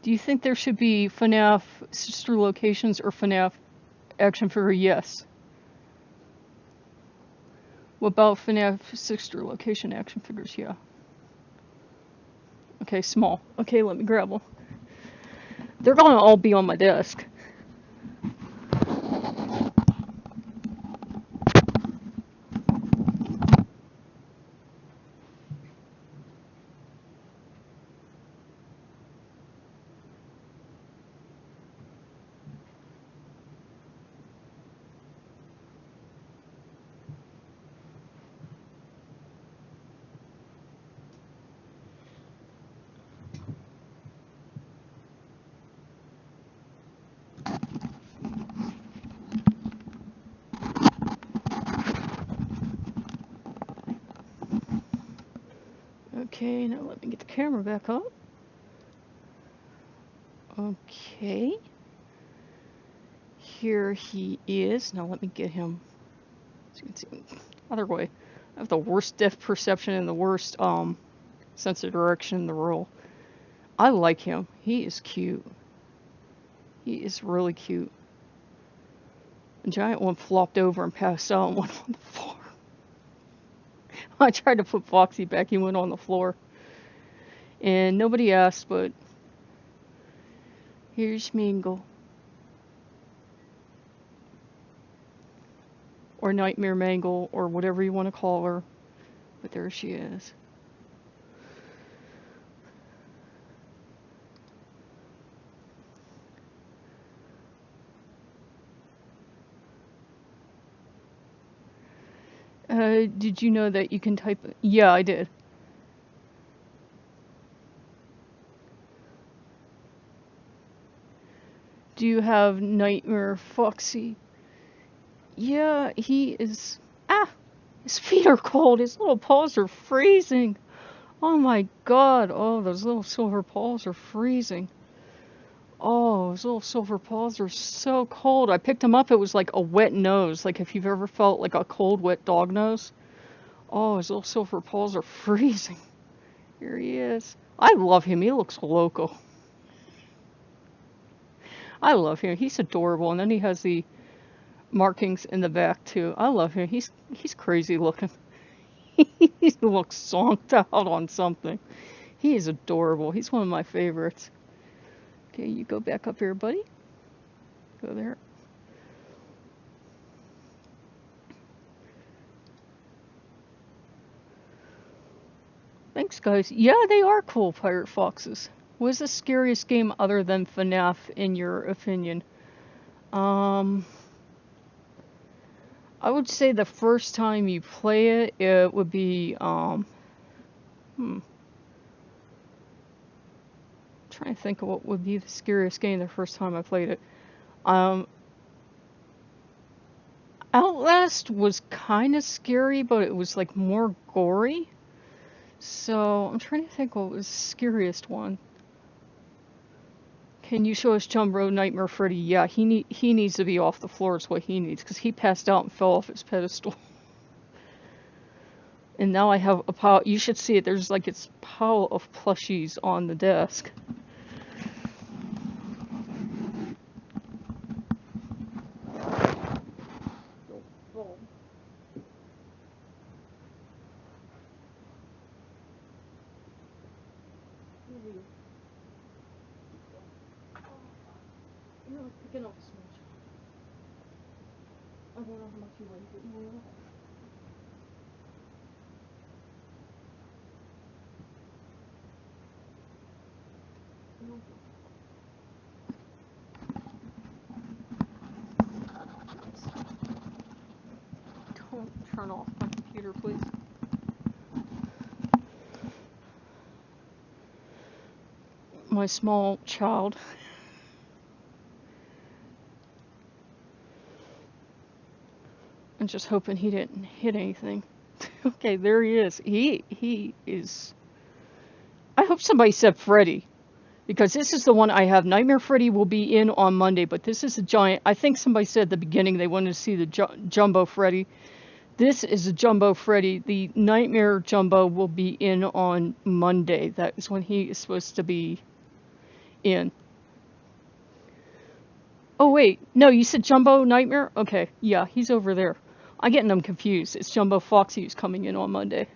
Do you think there should be FNAF sister locations or FNAF action figure? Yes. What about FNAF sister location action figures? Yeah. Okay, small. Okay, let me grab them. They're gonna all be on my desk. Okay, now let me get the camera back up. Okay. Here he is. Now let me get him. So you can see other way. I have the worst depth perception and the worst sense of direction in the world. I like him. He is cute. He is really cute. A giant one flopped over and passed out and went on the floor. I tried to put Foxy back, he went on the floor. And nobody asked, but here's Mingle. Or Nightmare Mangle, or whatever you want to call her. But there she is. Did you know that you can type... Yeah, I did. Do you have Nightmare Foxy? Yeah, he is... Ah! His feet are cold. His little paws are freezing. Oh my god. Oh, those little silver paws are freezing. Oh, his little silver paws are so cold. I picked him up, it was like a wet nose, like if you've ever felt like a cold, wet dog nose. Oh, his little silver paws are freezing. Here he is. I love him, he looks local. I love him, he's adorable, and then he has the markings in the back too. I love him, he's crazy looking. He looks zonked out on something. He is adorable, he's one of my favorites. Okay, you go back up here, buddy. Go there. Thanks, guys. Yeah, they are cool, Pirate Foxes. What is the scariest game other than FNAF, in your opinion? I would say the first time you play it, it would be, trying to think of what would be the scariest game the first time I played it. Outlast was kind of scary, but it was like more gory. So I'm trying to think what was the scariest one. Can you show us Jumbo Nightmare Freddy? Yeah, he needs to be off the floor is what he needs, because he passed out and fell off his pedestal. And now I have a pile, you should see it, there's like its pile of plushies on the desk. Picking up so much. I don't know how much you weigh, but you will. Don't turn off my computer, please. My small child. I'm just hoping he didn't hit anything. Okay, there he is. He is. I hope somebody said Freddy, because this is the one I have. Nightmare Freddy will be in on Monday, but this is a giant. I think somebody said at the beginning they wanted to see the Jumbo Freddy. This is a Jumbo Freddy. The Nightmare Jumbo will be in on Monday. That is when he is supposed to be in. Oh wait, no, you said Jumbo Nightmare? Okay, yeah, he's over there. I'm getting them confused. It's Jumbo Foxy who's coming in on Monday.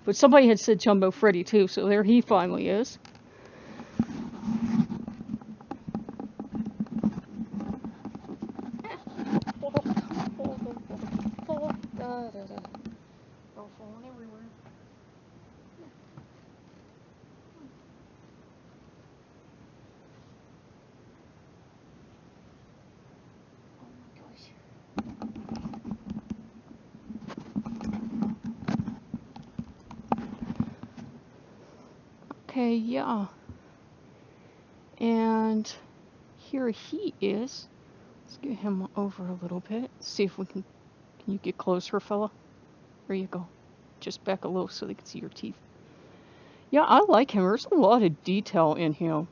But somebody had said Jumbo Freddy too, so there he finally is. Okay, yeah. And here he is. Let's get him over a little bit. See if we can you get closer, fella? There you go. Just back a little so they can see your teeth. Yeah, I like him. There's a lot of detail in him.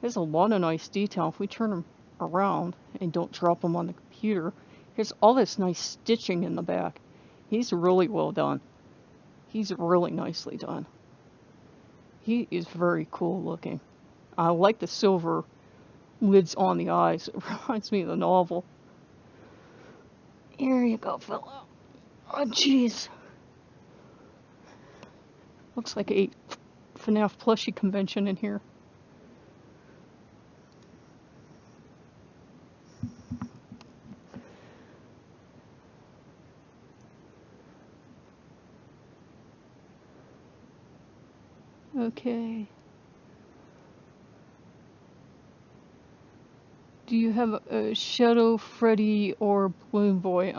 There's a lot of nice detail. If we turn him around and don't drop him on the computer, there's all this nice stitching in the back. He's really well done. He's really nicely done. He is very cool looking. I like the silver lids on the eyes. It reminds me of the novel. Here you go, fella. Oh, jeez. Looks like a FNAF plushie convention in here. Okay. Do you have a Shadow Freddy or Balloon Boy?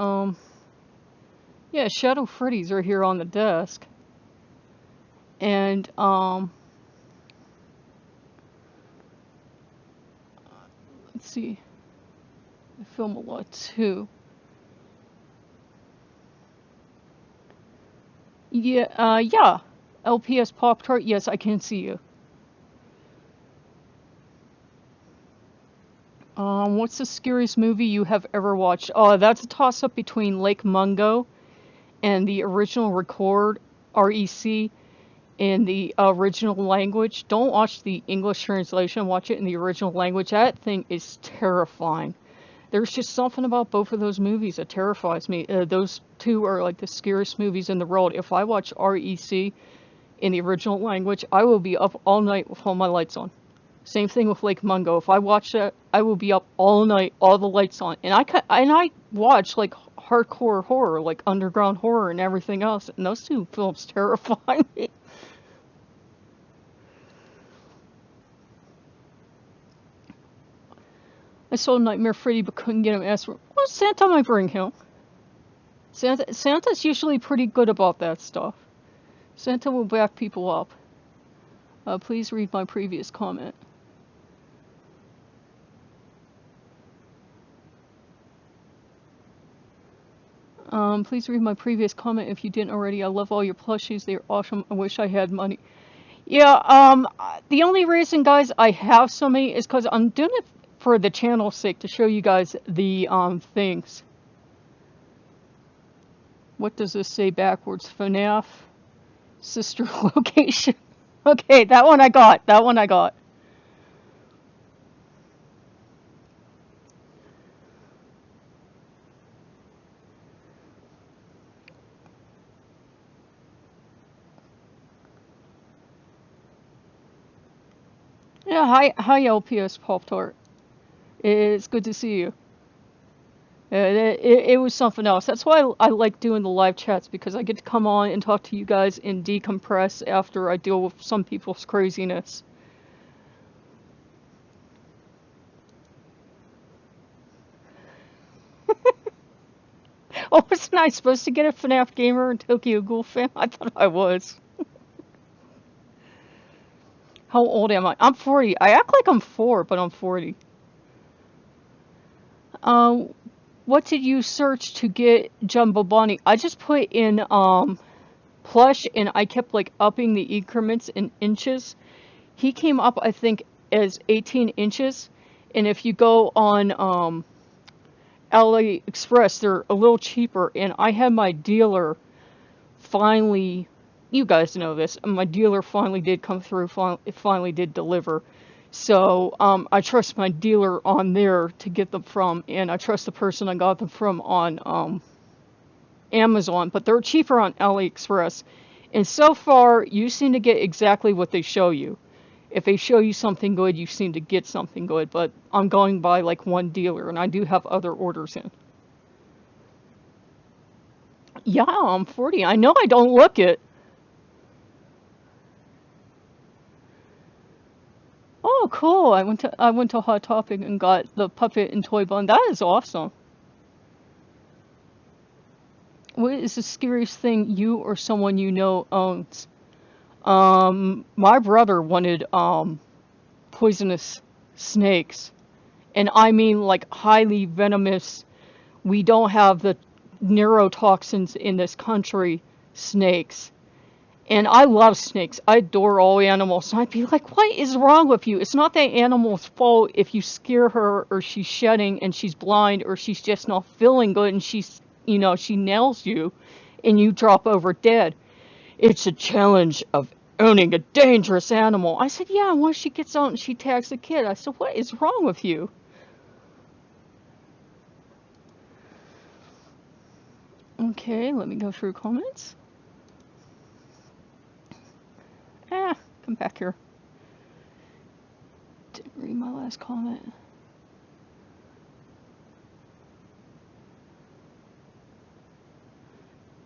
Yeah, Shadow Freddy's are here on the desk. And, let's see. I film a lot too. Yeah, yeah. LPS Pop-Tart, yes, I can see you. What's the scariest movie you have ever watched? Oh, that's a toss-up between Lake Mungo and the original REC, in the original language. Don't watch the English translation, watch it in the original language. That thing is terrifying. There's just something about both of those movies that terrifies me. Those two are like the scariest movies in the world. If I watch REC in the original language, I will be up all night with all my lights on. Same thing with Lake Mungo. If I watch that, I will be up all night, all the lights on. And I watch like hardcore horror, like underground horror and everything else. And those two films terrify me. I saw Nightmare Freddy but couldn't get him. Asked for, well, Santa might bring him. Santa's usually pretty good about that stuff. Santa will back people up. Please read my previous comment. Please read my previous comment if you didn't already. I love all your plushies. They're awesome. I wish I had money. Yeah, the only reason, guys, I have so many is because I'm doing it for the channel's sake to show you guys the, things. What does this say backwards? FNAF sister location. Okay, that one I got. That one I got. Yeah, hi LPS Pop Tart. It's good to see you. It was something else. That's why I like doing the live chats, because I get to come on and talk to you guys and decompress after I deal with some people's craziness. Oh, wasn't I supposed to get a FNAF Gamer and Tokyo Ghoul fan? I thought I was. How old am I? I'm 40. I act like I'm 4, but I'm 40. What did you search to get Jumbo Bonnie? I just put in, plush, and I kept, like, upping the increments in inches. He came up, I think, as 18 inches. And if you go on, AliExpress, they're a little cheaper. And I had my dealer finally, you guys know this, my dealer finally did come through, it finally did deliver. So, I trust my dealer on there to get them from, and I trust the person I got them from on, Amazon, but they're cheaper on AliExpress. And so far, you seem to get exactly what they show you. If they show you something good, you seem to get something good, but I'm going by like one dealer, and I do have other orders in. Yeah, I'm 40. I know I don't look it. Oh, cool. I went to Hot Topic and got the puppet and toy bun. That is awesome. What is the scariest thing you or someone you know owns? My brother wanted poisonous snakes. And I mean like highly venomous. We don't have the neurotoxins in this country snakes. And I love snakes. I adore all animals. And I'd be like, what is wrong with you? It's not that animal's fault if you scare her, or she's shedding and she's blind, or she's just not feeling good and she nails you and you drop over dead. It's a challenge of owning a dangerous animal. I said, yeah, once she gets out and she tags the kid. I said, what is wrong with you? Okay, let me go through comments. Come back here. Didn't read my last comment.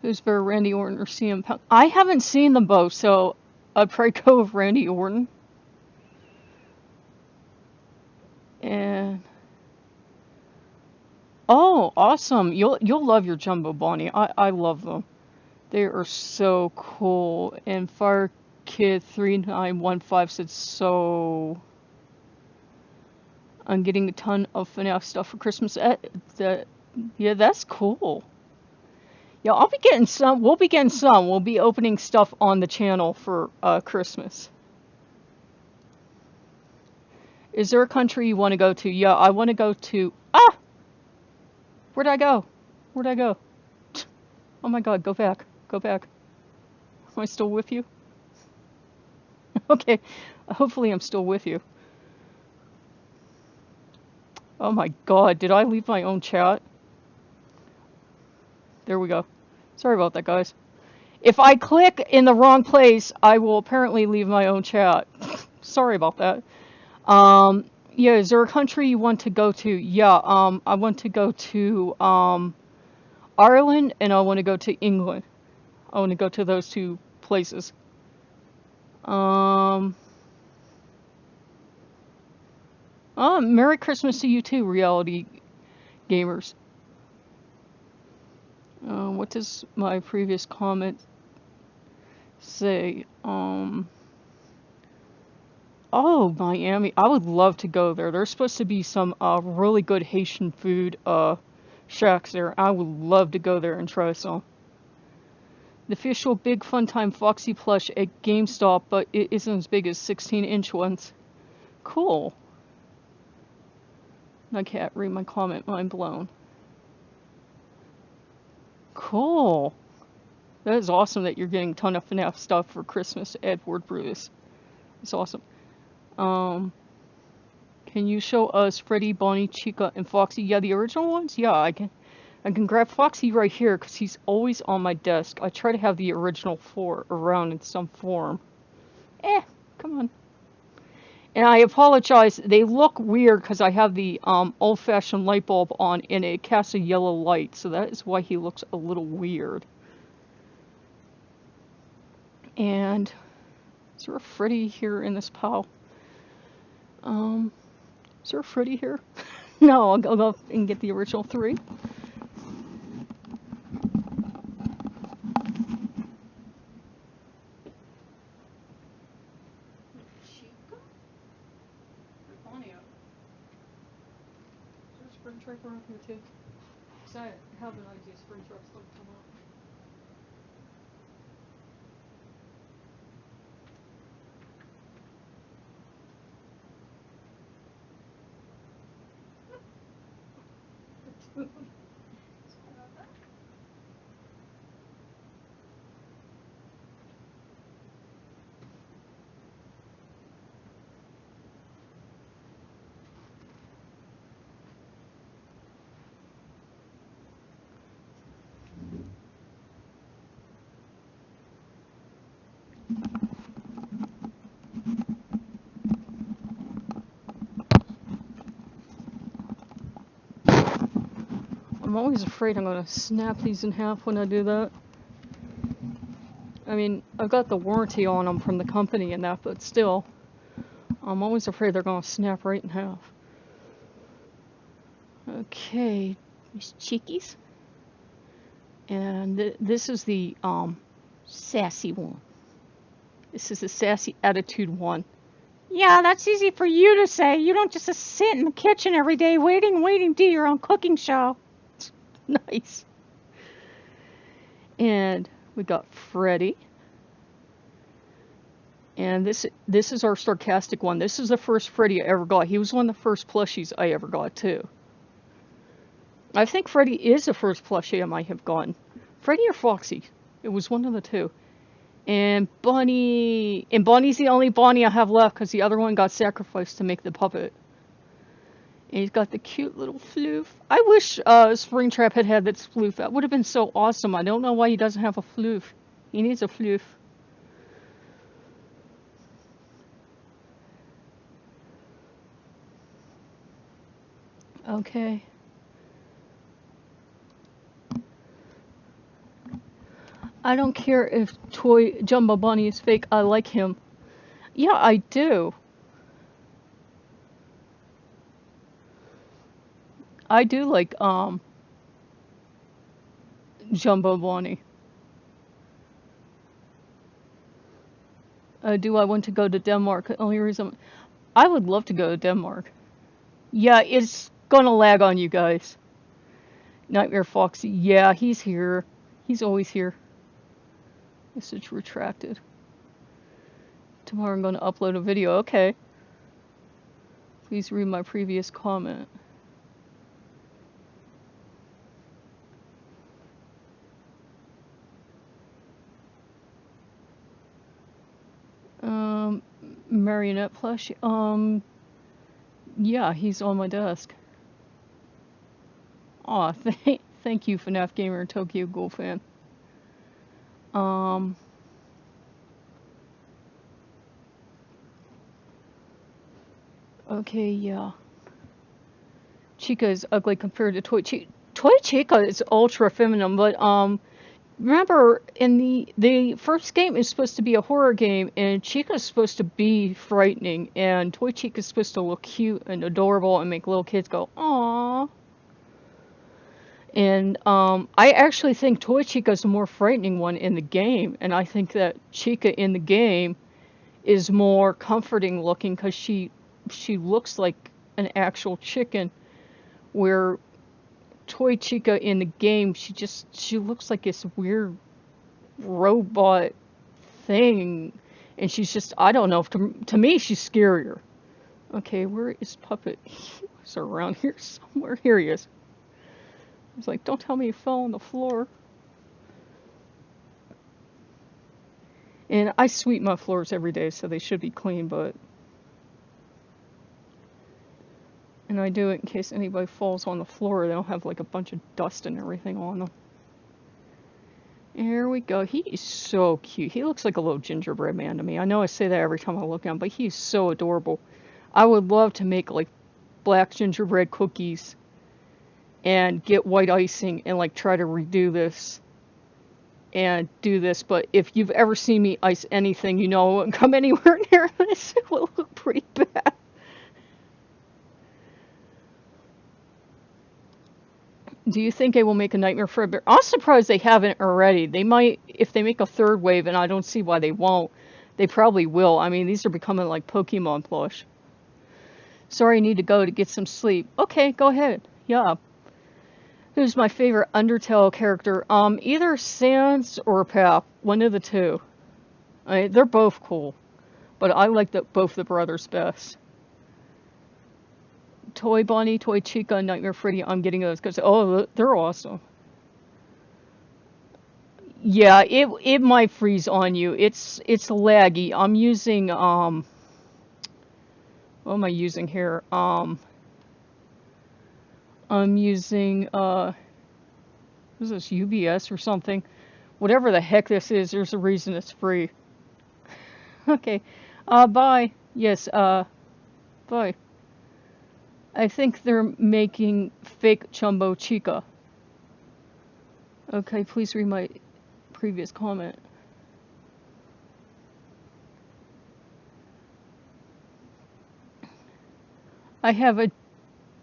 Who's better, Randy Orton or CM Punk? I haven't seen them both, so I'd probably go with Randy Orton. And oh, awesome! You'll love your Jumbo Bonnie. I love them. They are so cool. And Fire Kid 3915 said so. I'm getting a ton of FNAF stuff for Christmas. Yeah, that's cool. Yeah, I'll be getting some. We'll be getting some. We'll be opening stuff on the channel for Christmas. Is there a country you want to go to? Yeah, I want to go to... Ah! Where'd I go? Where'd I go? Oh my god, go back. Go back. Am I still with you? Okay. Hopefully I'm still with you. Oh my god, did I leave my own chat? There we go. Sorry about that, guys. If I click in the wrong place, I will apparently leave my own chat. Sorry about that. Yeah, is there a country you want to go to? Yeah, I want to go to, Ireland, and I want to go to England. I want to go to those two places. Merry Christmas to you too, reality gamers. What does my previous comment say? Oh, Miami. I would love to go there. There's supposed to be some really good Haitian food shacks there. I would love to go there and try some. The official Big Fun Time Foxy plush at GameStop, but it isn't as big as 16-inch ones. Cool. Nightcat, read my comment. Mind blown. Cool. That is awesome that you're getting a ton of FNAF stuff for Christmas at Word Brutus. It's awesome. Can you show us Freddy, Bonnie, Chica, and Foxy? Yeah, the original ones? Yeah, I can grab Foxy right here because he's always on my desk. I try to have the original 4 around in some form. Come on. And I apologize, they look weird because I have the old-fashioned light bulb on and it casts a yellow light, so that is why he looks a little weird. And is there a Freddy here in this pile? Is there a Freddy here? No, I'll go and get the original 3. Spring truck around here too. Because I have an idea spring trucks don't come out. I'm always afraid I'm going to snap these in half when I do that. I mean, I've got the warranty on them from the company and that, but still, I'm always afraid they're going to snap right in half. Okay, these chickies. And this is the sassy one. This is the sassy attitude one. Yeah, that's easy for you to say. You don't just sit in the kitchen every day waiting to do your own cooking show. Nice. And we got Freddy. And this is our sarcastic one. This is the first Freddy I ever got. He was one of the first plushies I ever got too. I think Freddy is the first plushie I might have gotten. Freddy or Foxy. It was one of the two. And Bonnie. And Bonnie's the only Bonnie I have left because the other one got sacrificed to make the puppet. And he's got the cute little floof. I wish Springtrap had had that floof. That would have been so awesome. I don't know why he doesn't have a floof. He needs a floof. Okay. I don't care if Toy Jumbo Bunny is fake. I like him. Yeah, I do. I do like Jumbo Bunny. Do I want to go to Denmark? The only reason I would love to go to Denmark. Yeah, it's gonna lag on you guys. Nightmare Foxy. Yeah, he's here. He's always here. Message retracted. Tomorrow I'm going to upload a video. Okay. Please read my previous comment. Marionette plush. Yeah, he's on my desk. Aw, thank you, FNAF Gamer and Tokyo Ghoul fan. Okay, yeah. Chica is ugly compared to Toy Chica. Toy Chica is ultra feminine, but remember in the first game is supposed to be a horror game, and Chica's supposed to be frightening, and Toy Chica's supposed to look cute and adorable and make little kids go aww. And I actually think Toy Chica's the more frightening one in the game, and I think that Chica in the game is more comforting looking because she looks like an actual chicken, where Toy Chica in the game, she looks like this weird robot thing, and she's just, I don't know, to me she's scarier. Okay, where is Puppet? He was around here somewhere. Here he is. I was like, don't tell me he fell on the floor. And I sweep my floors every day, so they should be clean, but... And I do it in case anybody falls on the floor, they don't have like a bunch of dust and everything on them. Here we go. He is so cute. He looks like a little gingerbread man to me. I know I say that every time I look at him, but he's so adorable. I would love to make like black gingerbread cookies and get white icing and like try to redo this and do this, but if you've ever seen me ice anything, you know it wouldn't come anywhere near this. It will look pretty bad. Do you think they will make a Nightmare Fredbear? I'm surprised they haven't already. They might, if they make a third wave, and I don't see why they won't. They probably will. I mean, these are becoming like Pokemon plush. Sorry, I need to go to get some sleep. Okay, go ahead. Yeah. Who's my favorite Undertale character? Either Sans or Pap. One of the two. They're both cool. But I like both the brothers best. Toy Bonnie, Toy Chica, and Nightmare Freddy, I'm getting those because, oh, they're awesome. Yeah, it might freeze on you. It's laggy. I'm using, what am I using here? I'm using, what is this, UBS or something? Whatever the heck this is, there's a reason it's free. Okay, bye. Yes, bye. I think they're making fake Chumbo Chica. Okay, please read my previous comment. I have a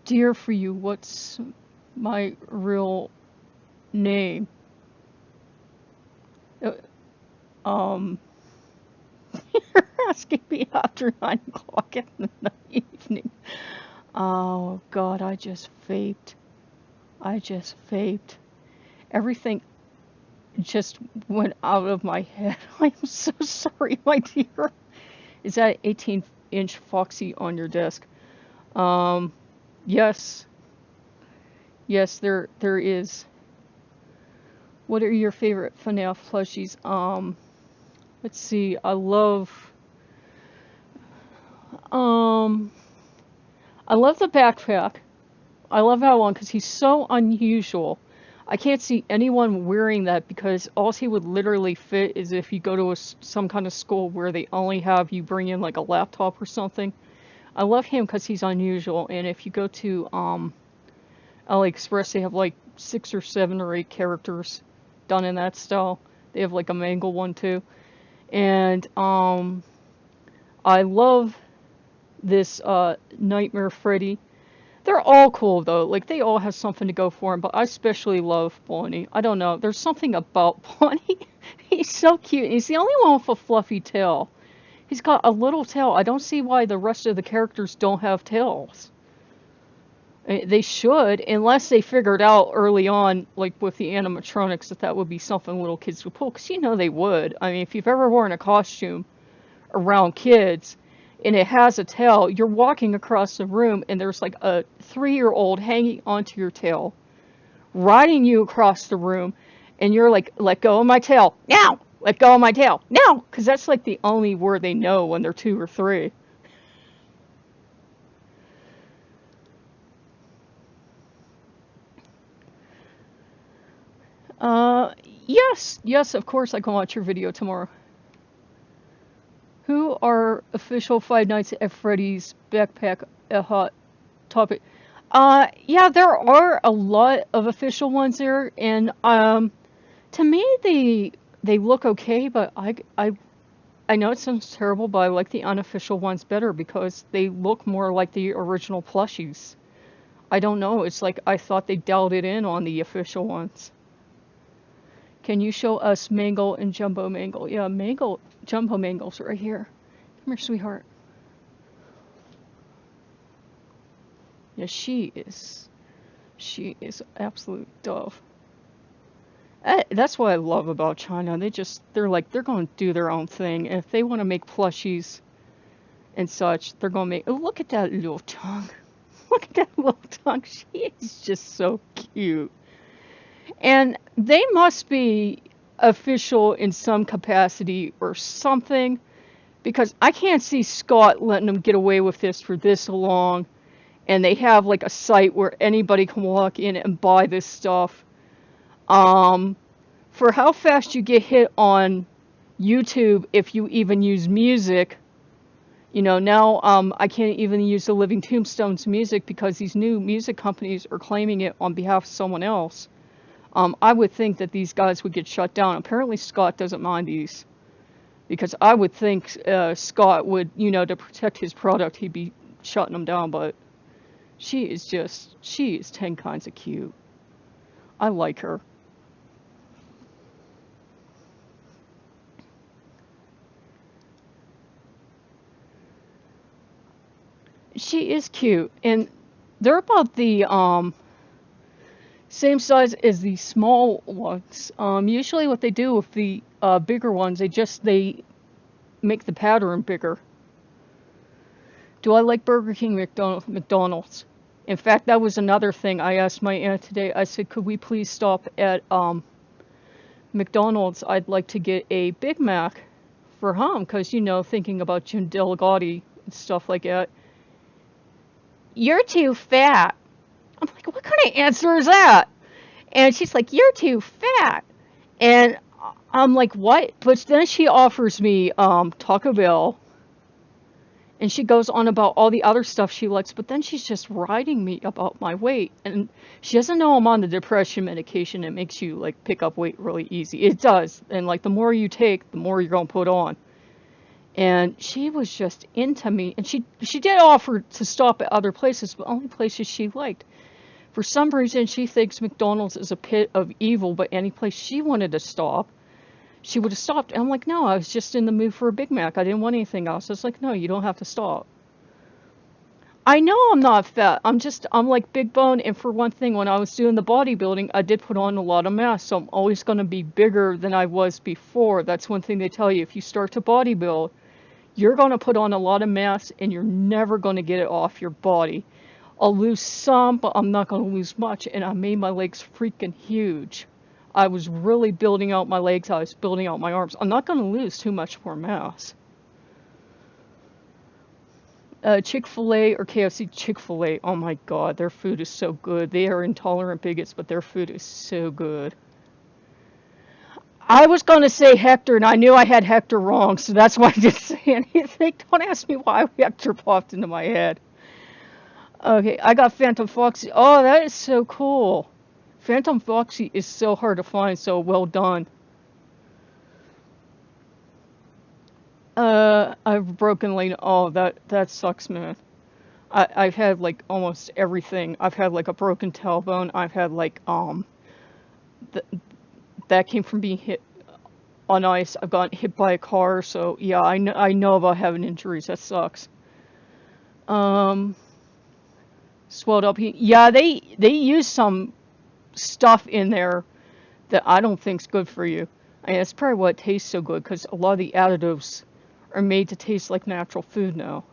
deer for you. What's my real name? You're asking me after 9 o'clock in the evening. Oh God, I just vaped. Everything just went out of my head. I'm so sorry, my dear. Is that 18-inch Foxy on your desk? Yes. Yes, there is. What are your favorite FNAF plushies? Let's see. I love the backpack. I love that one because he's so unusual. I can't see anyone wearing that because all he would literally fit is if you go to some kind of school where they only have you bring in like a laptop or something. I love him because he's unusual, and if you go to AliExpress, they have like 6 or 7 or 8 characters done in that style. They have like a mangle one too. And I love this Nightmare Freddy. They're all cool though, like they all have something to go for them, but I especially love Bonnie. I don't know, there's something about Bonnie. He's so cute. He's the only one with a fluffy tail. He's got a little tail. I don't see why the rest of the characters don't have tails. They should, unless they figured out early on, like with the animatronics, that would be something little kids would pull, because you know they would. I mean, if you've ever worn a costume around kids, and it has a tail. You're walking across the room, and there's like a 3-year-old hanging onto your tail, riding you across the room, and you're like, let go of my tail, now! Let go of my tail, now! Because that's like the only word they know when they're 2 or 3. Yes, of course I can watch your video tomorrow. Who are official Five Nights at Freddy's backpack hot topic? Yeah, there are a lot of official ones there, and to me they look okay, but I know it sounds terrible, but I like the unofficial ones better because they look more like the original plushies. I don't know, it's like I thought they dialed it in on the official ones. Can you show us Mangle and Jumbo Mangle? Yeah, Mangle, Jumbo Mangle's right here. Come here, sweetheart. Yeah, she is absolute dove. That's what I love about China. They're going to do their own thing. And if they want to make plushies and such, they're going to make, oh, look at that little tongue. Look at that little tongue. She is just so cute. And they must be official in some capacity or something, because I can't see Scott letting them get away with this for this long, and they have like a site where anybody can walk in and buy this stuff. For how fast you get hit on YouTube if you even use music, now I can't even use the Living Tombstones music because these new music companies are claiming it on behalf of someone else. I would think that these guys would get shut down. Apparently Scott doesn't mind these, because I would think Scott would, to protect his product, he'd be shutting them down, but she is 10 kinds of cute. I like her. She is cute, and they're about the same size as the small ones. Usually what they do with the bigger ones, they make the pattern bigger. Do I like Burger King, McDonald's? In fact, that was another thing I asked my aunt today. I said, could we please stop at McDonald's? I'd like to get a Big Mac for home, because, thinking about Jim Delegati and stuff like that. You're too fat. I'm like, what kind of answer is that? And she's like, you're too fat. And I'm like, what? But then she offers me Taco Bell. And she goes on about all the other stuff she likes. But then she's just riding me about my weight. And she doesn't know I'm on the depression medication. It makes you, pick up weight really easy. It does. And, the more you take, the more you're going to put on. And she was just into me. And she did offer to stop at other places, but only places she liked. For some reason, she thinks McDonald's is a pit of evil, but any place she wanted to stop, she would have stopped. And I'm like, no, I was just in the mood for a Big Mac. I didn't want anything else. I was like, no, you don't have to stop. I know I'm not fat. I'm like big bone. And for one thing, when I was doing the bodybuilding, I did put on a lot of mass. So I'm always going to be bigger than I was before. That's one thing they tell you. If you start to bodybuild, you're going to put on a lot of mass and you're never going to get it off your body. I'll lose some, but I'm not going to lose much. And I made my legs freaking huge. I was really building out my legs. I was building out my arms. I'm not going to lose too much more mass. Chick-fil-A or KFC? Chick-fil-A. Oh my God, their food is so good. They are intolerant bigots, but their food is so good. I was going to say Hector, and I knew I had Hector wrong, so that's why I didn't say anything. Don't ask me why Hector popped into my head. Okay, I got Phantom Foxy. Oh, that is so cool. Phantom Foxy is so hard to find, so well done. I've broken lane. Oh, that sucks, man. I've had almost everything. I've had a broken tailbone. I've had that came from being hit on ice. I've gotten hit by a car, so yeah, I know about having injuries. That sucks. Swelled up. Yeah, they use some stuff in there that I don't think's good for you. I mean, that's probably why it tastes so good, because a lot of the additives are made to taste like natural food now.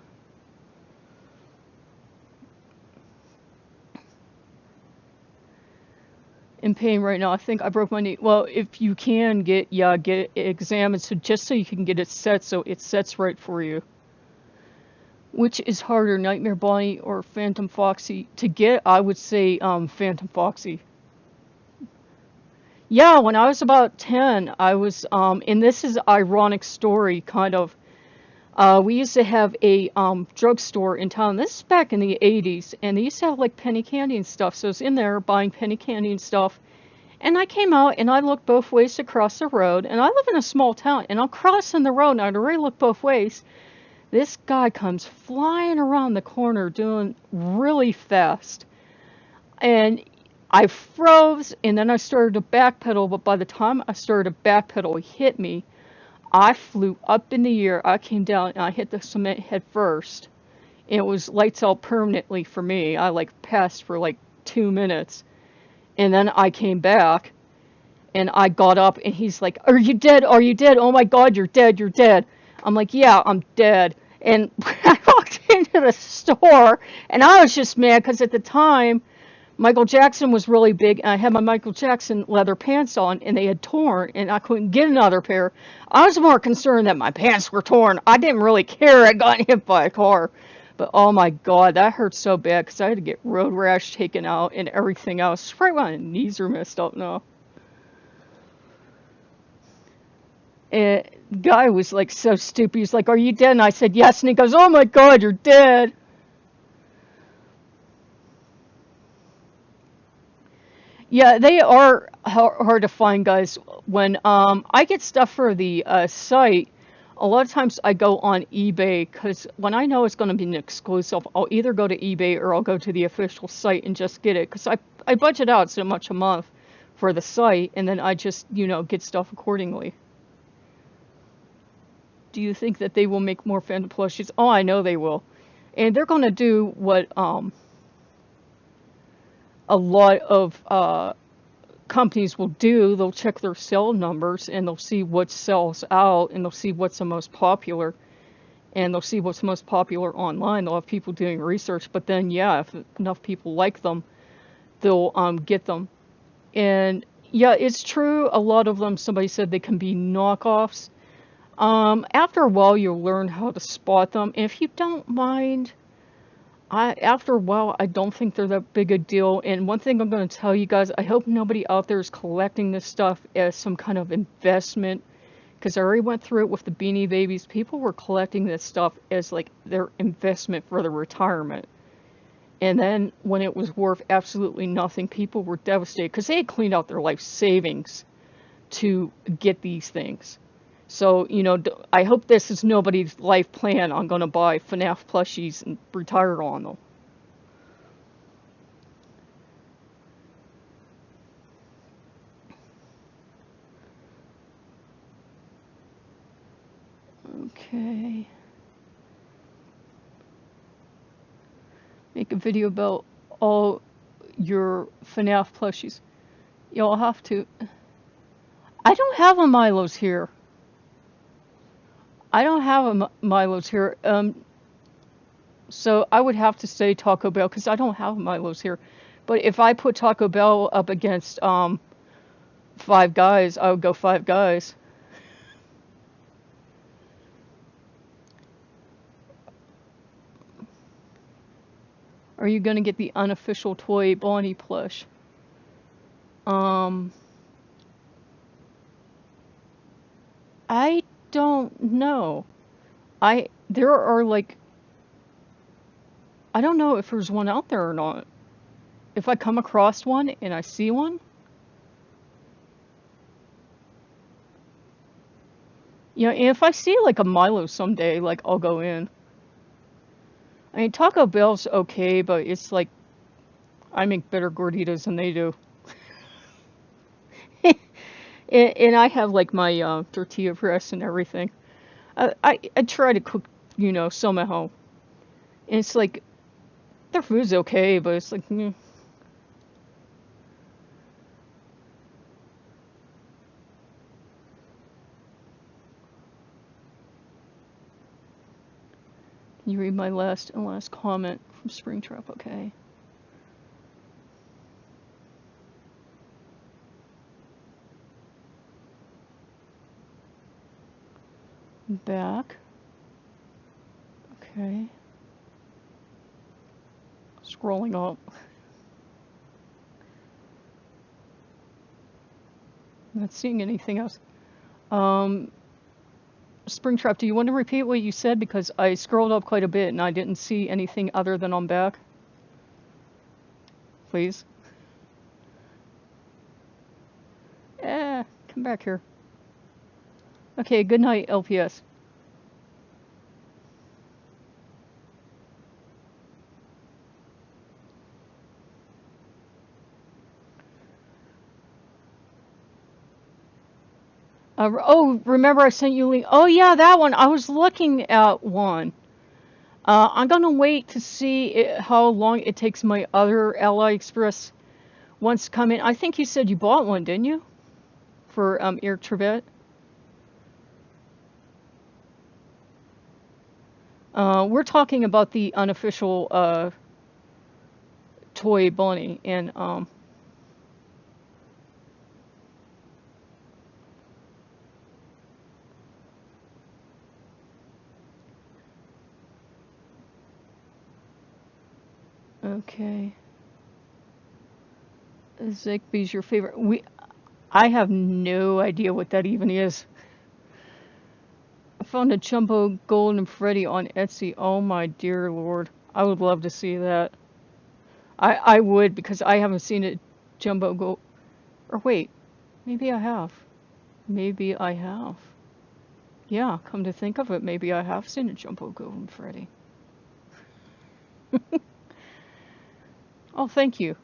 in pain right now. I think I broke my knee. Well, if you can get it examined, so just so you can get it set so it sets right for you. Which is harder, Nightmare Bonnie or Phantom Foxy? To get, I would say Phantom Foxy. Yeah, when I was about 10, I was, and this is an ironic story, kind of. We used to have a drugstore in town. This is back in the 80s, and they used to have like penny candy and stuff. So I was in there buying penny candy and stuff. And I came out and I looked both ways to cross the road. And I live in a small town, and I'm crossing the road, and I'd already looked both ways. This guy comes flying around the corner doing really fast. And I froze, and then I started to backpedal, but by the time I started to backpedal, he hit me. I flew up in the air, I came down, and I hit the cement head first. And it was lights out permanently for me. I like passed for like 2 minutes. And then I came back, and I got up, and he's like, "Are you dead? Are you dead? Oh my God, you're dead, you're dead." I'm like, "Yeah, I'm dead." And I walked into the store, and I was just mad because at the time, Michael Jackson was really big, and I had my Michael Jackson leather pants on, and they had torn, and I couldn't get another pair. I was more concerned that my pants were torn. I didn't really care I got hit by a car. But oh my God, that hurt so bad because I had to get road rash taken out and everything else. Right when my knees are messed up now. And the guy was like so stupid. He's like, "Are you dead?" And I said, "Yes." And he goes, "Oh my God, you're dead." Yeah, they are hard to find, guys. When I get stuff for the site, a lot of times I go on eBay because when I know it's going to be an exclusive, I'll either go to eBay or I'll go to the official site and just get it because I budget out so much a month for the site and then I just, get stuff accordingly. Do you think that they will make more fandom plushies? Oh, I know they will. And they're going to do what a lot of companies will do. They'll check their sale numbers and they'll see what sells out and they'll see what's the most popular and they'll see what's most popular online. They'll have people doing research, but then yeah, if enough people like them, they'll get them. And yeah, it's true. A lot of them, somebody said they can be knockoffs. After a while, you'll learn how to spot them. And if you don't mind, after a while, I don't think they're that big a deal. And one thing I'm going to tell you guys, I hope nobody out there is collecting this stuff as some kind of investment. Because I already went through it with the Beanie Babies. People were collecting this stuff as like their investment for their retirement. And then when it was worth absolutely nothing, people were devastated because they had cleaned out their life savings to get these things. So, I hope this is nobody's life plan. I'm going to buy FNAF plushies and retire on them. Okay. Make a video about all your FNAF plushies. You'll have to. I don't have a Milo's here. I don't have a Milo's here. So I would have to say Taco Bell because I don't have Milo's here. But if I put Taco Bell up against Five Guys, I would go Five Guys. Are you gonna get the unofficial toy Bonnie plush? I don't know. There are like, I don't know if there's one out there or not. If I come across one and I see one, and if I see like a Milo someday, like I'll go in. I mean, Taco Bell's okay, but it's like I make better gorditas than they do. And I have like my tortilla press and everything. I try to cook, some at home. And it's like, their food's okay, but it's like, Can you read my last comment from Springtrap? Okay. Back. Okay. Scrolling up. Not seeing anything else. Springtrap, do you want to repeat what you said? Because I scrolled up quite a bit and I didn't see anything other than I'm back. Please. Come back here. Okay, good night, LPS. Oh, remember I sent you a link? Oh yeah, that one. I was looking at one. I'm gonna wait to see how long it takes my other AliExpress ones to come in. I think you said you bought one, didn't you? For Eric Trevette. We're talking about the unofficial toy bunny, and okay. Zigbee's your favorite. I have no idea what that even is. I found a Jumbo Golden Freddy on Etsy. Oh my dear Lord. I would love to see that. I would, because I haven't seen a Jumbo Gold. Or wait, maybe I have. Maybe I have. Yeah, come to think of it, maybe I have seen a Jumbo Golden Freddy. Oh, thank you.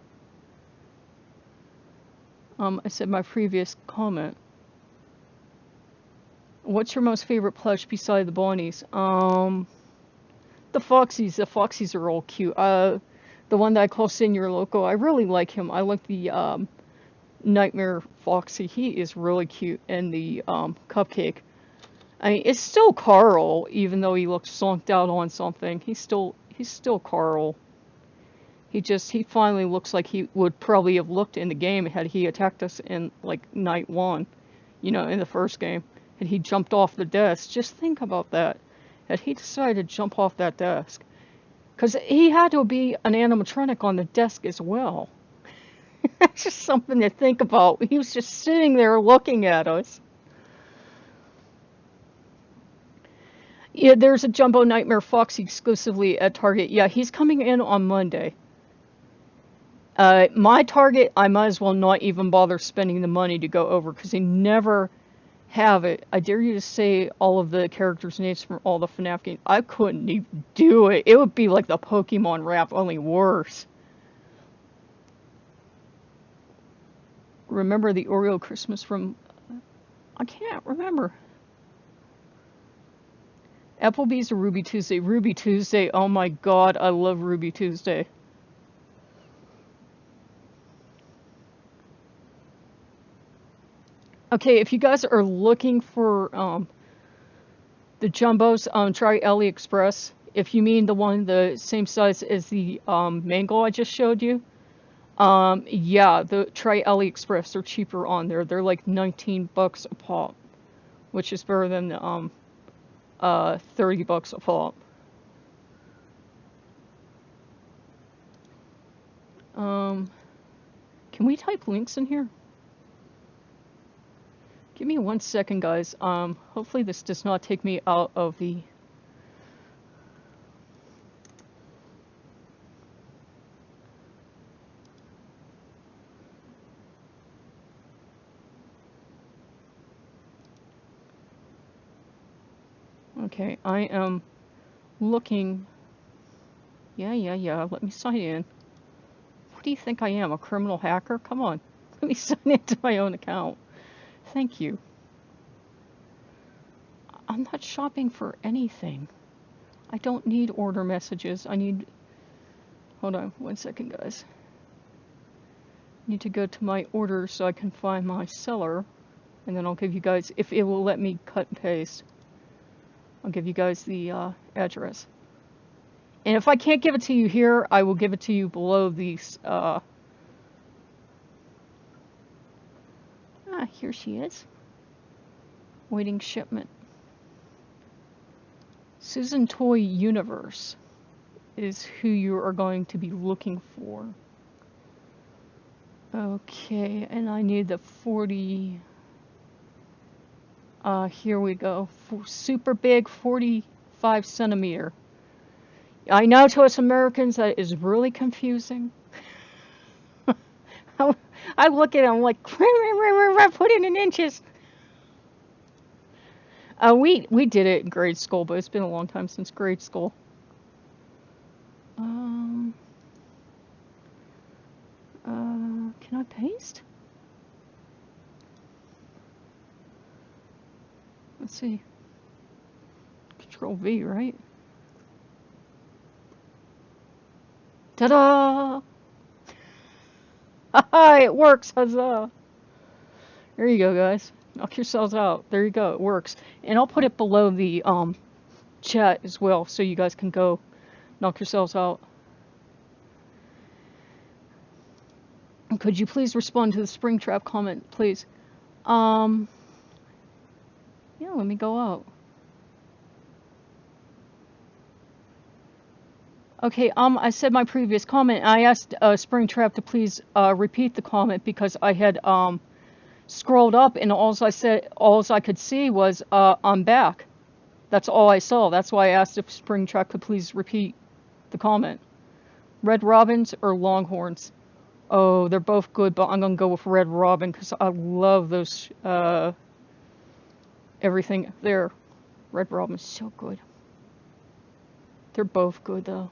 I said my previous comment. What's your most favorite plush beside the Bonnies? The Foxies. The Foxies are all cute. The one that I call Senior Loco, I really like him. I like the Nightmare Foxy. He is really cute. And the Cupcake. I mean, it's still Carl, even though he looks zonked out on something. He's still Carl. He finally looks like he would probably have looked in the game had he attacked us in, like, night one, you know, in the first game. Had he jumped off the desk. Just think about that. Had he decided to jump off that desk. Because he had to be an animatronic on the desk as well. That's just something to think about. He was just sitting there looking at us. Yeah, there's a Jumbo Nightmare Foxy exclusively at Target. Yeah, he's coming in on Monday. My Target, I might as well not even bother spending the money to go over because they never have it. I dare you to say all of the characters' names from all the FNAF games. I couldn't even do it. It would be like the Pokemon rap, only worse. Remember the Oreo Christmas from... I can't remember. Applebee's or Ruby Tuesday? Ruby Tuesday. Oh my god, I love Ruby Tuesday. Okay, if you guys are looking for the jumbos, try AliExpress. If you mean the one the same size as the mango I just showed you, yeah, try AliExpress. They're cheaper on there. They're like 19 bucks a pop, which is better than 30 bucks a pop. Can we type links in here? Give me 1 second, guys. Hopefully this does not take me out of the... Okay, I am looking... Yeah, let me sign in. What do you think I am, a criminal hacker? Come on, let me sign into my own account. Thank you. I'm not shopping for anything. I don't need order messages. I need... Hold on 1 second, guys. I need to go to my orders so I can find my seller. And then I'll give you guys, if it will let me cut and paste, I'll give you guys the address. And if I can't give it to you here, I will give it to you below these. Here she is. Waiting shipment. Susan Toy Universe is who you are going to be looking for. Okay, and I need the 40. Here we go. Super big, 45 centimeter. I know to us Americans that is really confusing. I look at it, I'm like, put it in inches. We did it in grade school, but it's been a long time since grade school. Can I paste? Let's see. Control V, right? Ta-da! Haha, it works, huzzah! There you go, guys. Knock yourselves out. There you go, it works. And I'll put it below the chat as well, so you guys can go knock yourselves out. Could you please respond to the Springtrap comment, please? Yeah, let me go out. Okay, I said my previous comment. I asked Springtrap to please repeat the comment because I had scrolled up and all I could see was I'm back. That's all I saw. That's why I asked if Springtrap could please repeat the comment. Red Robins or Longhorns? Oh, they're both good, but I'm gonna go with Red Robin because I love those everything there. Red Robin's so good. They're both good though.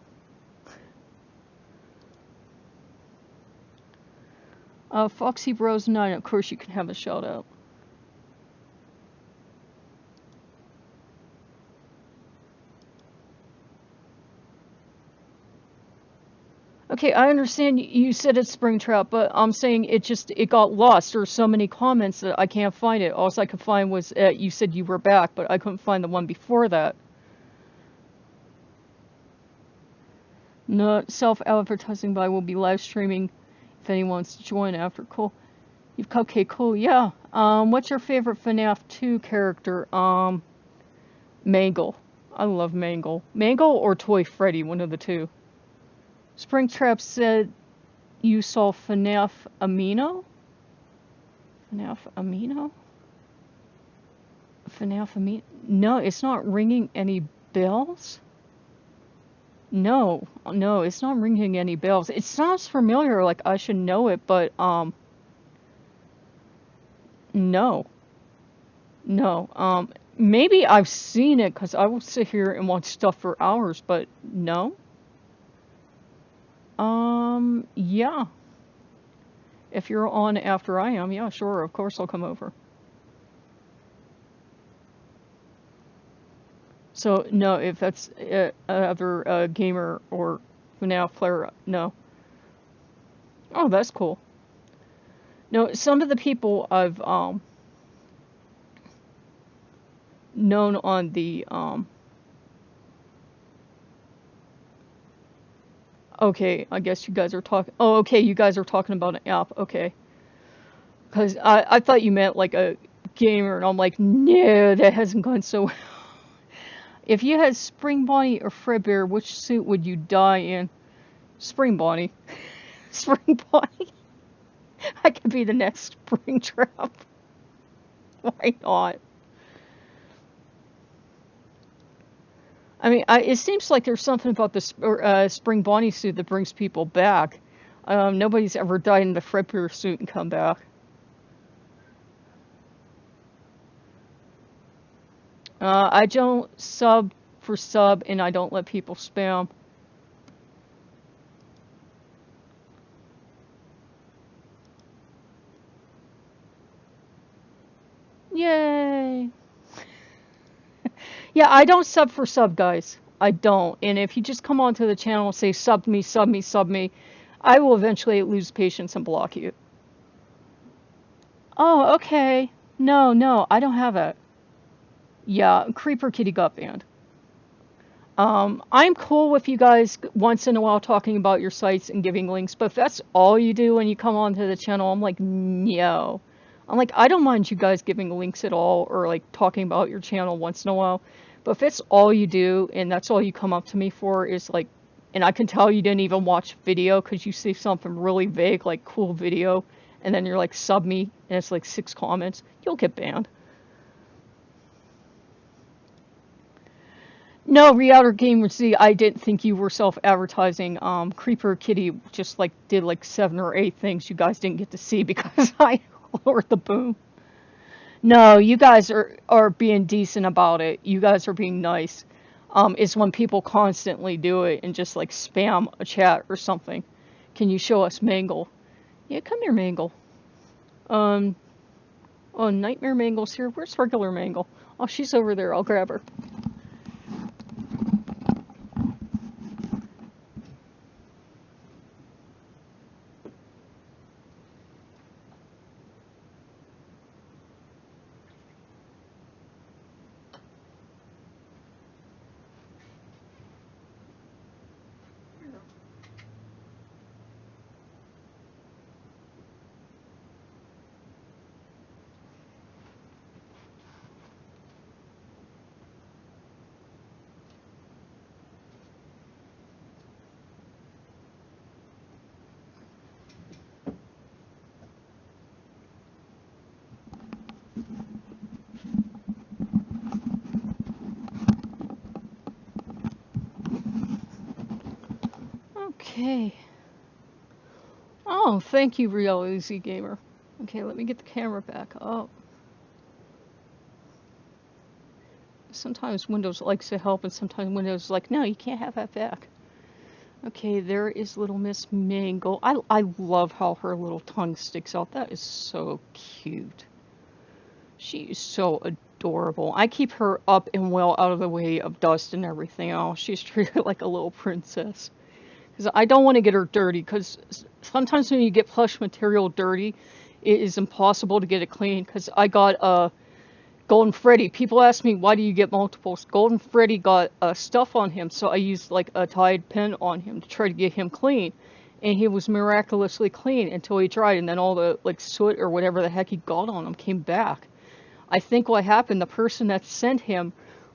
Foxy Bros 9, of course you can have a shout out. Okay, I understand you said it's Springtrap, but I'm saying it got lost. There's so many comments that I can't find it. All I could find was you said you were back, but I couldn't find the one before that. No self-advertising, but I will be live streaming if anyone wants to join after. Cool. You've Cupcake, cool, yeah. What's your favorite FNAF 2 character? Mangle. I love Mangle. Mangle or Toy Freddy, one of the two. Springtrap said you saw FNAF Amino? FNAF Amino? FNAF Amino? No, it's not ringing any bells? No, it's not ringing any bells. It sounds familiar, like I should know it, but, no. Maybe I've seen it, because I will sit here and watch stuff for hours, but no. Yeah. If you're on after I am, yeah, sure, of course I'll come over. So, no, if that's another gamer or FNAF player, no. Oh, that's cool. No, some of the people I've known on the okay, I guess you guys are talking. Oh, okay, you guys are talking about an app. Okay, because I thought you meant like a gamer, and I'm like, no, that hasn't gone so well. If you had Spring Bonnie or Fredbear, which suit would you die in? Spring Bonnie. Spring Bonnie. I could be the next Springtrap. Why not? I mean, it seems like there's something about the Spring Bonnie suit that brings people back. Nobody's ever died in the Fredbear suit and come back. I don't sub for sub, and I don't let people spam. Yay! Yeah, I don't sub for sub, guys. I don't. And if you just come onto the channel and say sub me, sub me, sub me, I will eventually lose patience and block you. Oh, okay. No, I don't have it. Yeah, Creeper Kitty got banned. I'm cool with you guys once in a while talking about your sites and giving links, but if that's all you do when you come onto the channel, I'm like, no. I'm like, I don't mind you guys giving links at all or like talking about your channel once in a while, But if it's all you do and that's all you come up to me for is like, and I can tell you didn't even watch video because you see something really vague like cool video, and then you're like sub me and it's like 6 comments, you'll get banned. No, Reouter Gamer Z, I didn't think you were self-advertising. Creeper Kitty just like did like 7 or 8 things you guys didn't get to see because I lowered the boom. No, you guys are being decent about it. You guys are being nice. It's when people constantly do it and just like spam a chat or something. Can you show us Mangle? Yeah, come here, Mangle. Oh, Nightmare Mangle's here. Where's regular Mangle? Oh, she's over there. I'll grab her. Okay. Oh, thank you, Reality Gamer. Okay, let me get the camera back up. Sometimes Windows likes to help, and sometimes Windows is like, no, you can't have that back. Okay, there is little Miss Mangle. I love how her little tongue sticks out. That is so cute. She is so adorable. I keep her up and well out of the way of dust and everything else. She's treated like a little princess. Because I don't want to get her dirty, because sometimes when you get plush material dirty, it is impossible to get it clean. Because I got a Golden Freddy. People ask me, why do you get multiples? Golden Freddy got stuff on him, so I used like a Tide pen on him to try to get him clean. And he was miraculously clean until he dried, and then all the like soot or whatever the heck he got on him came back. I think what happened, the person that sent him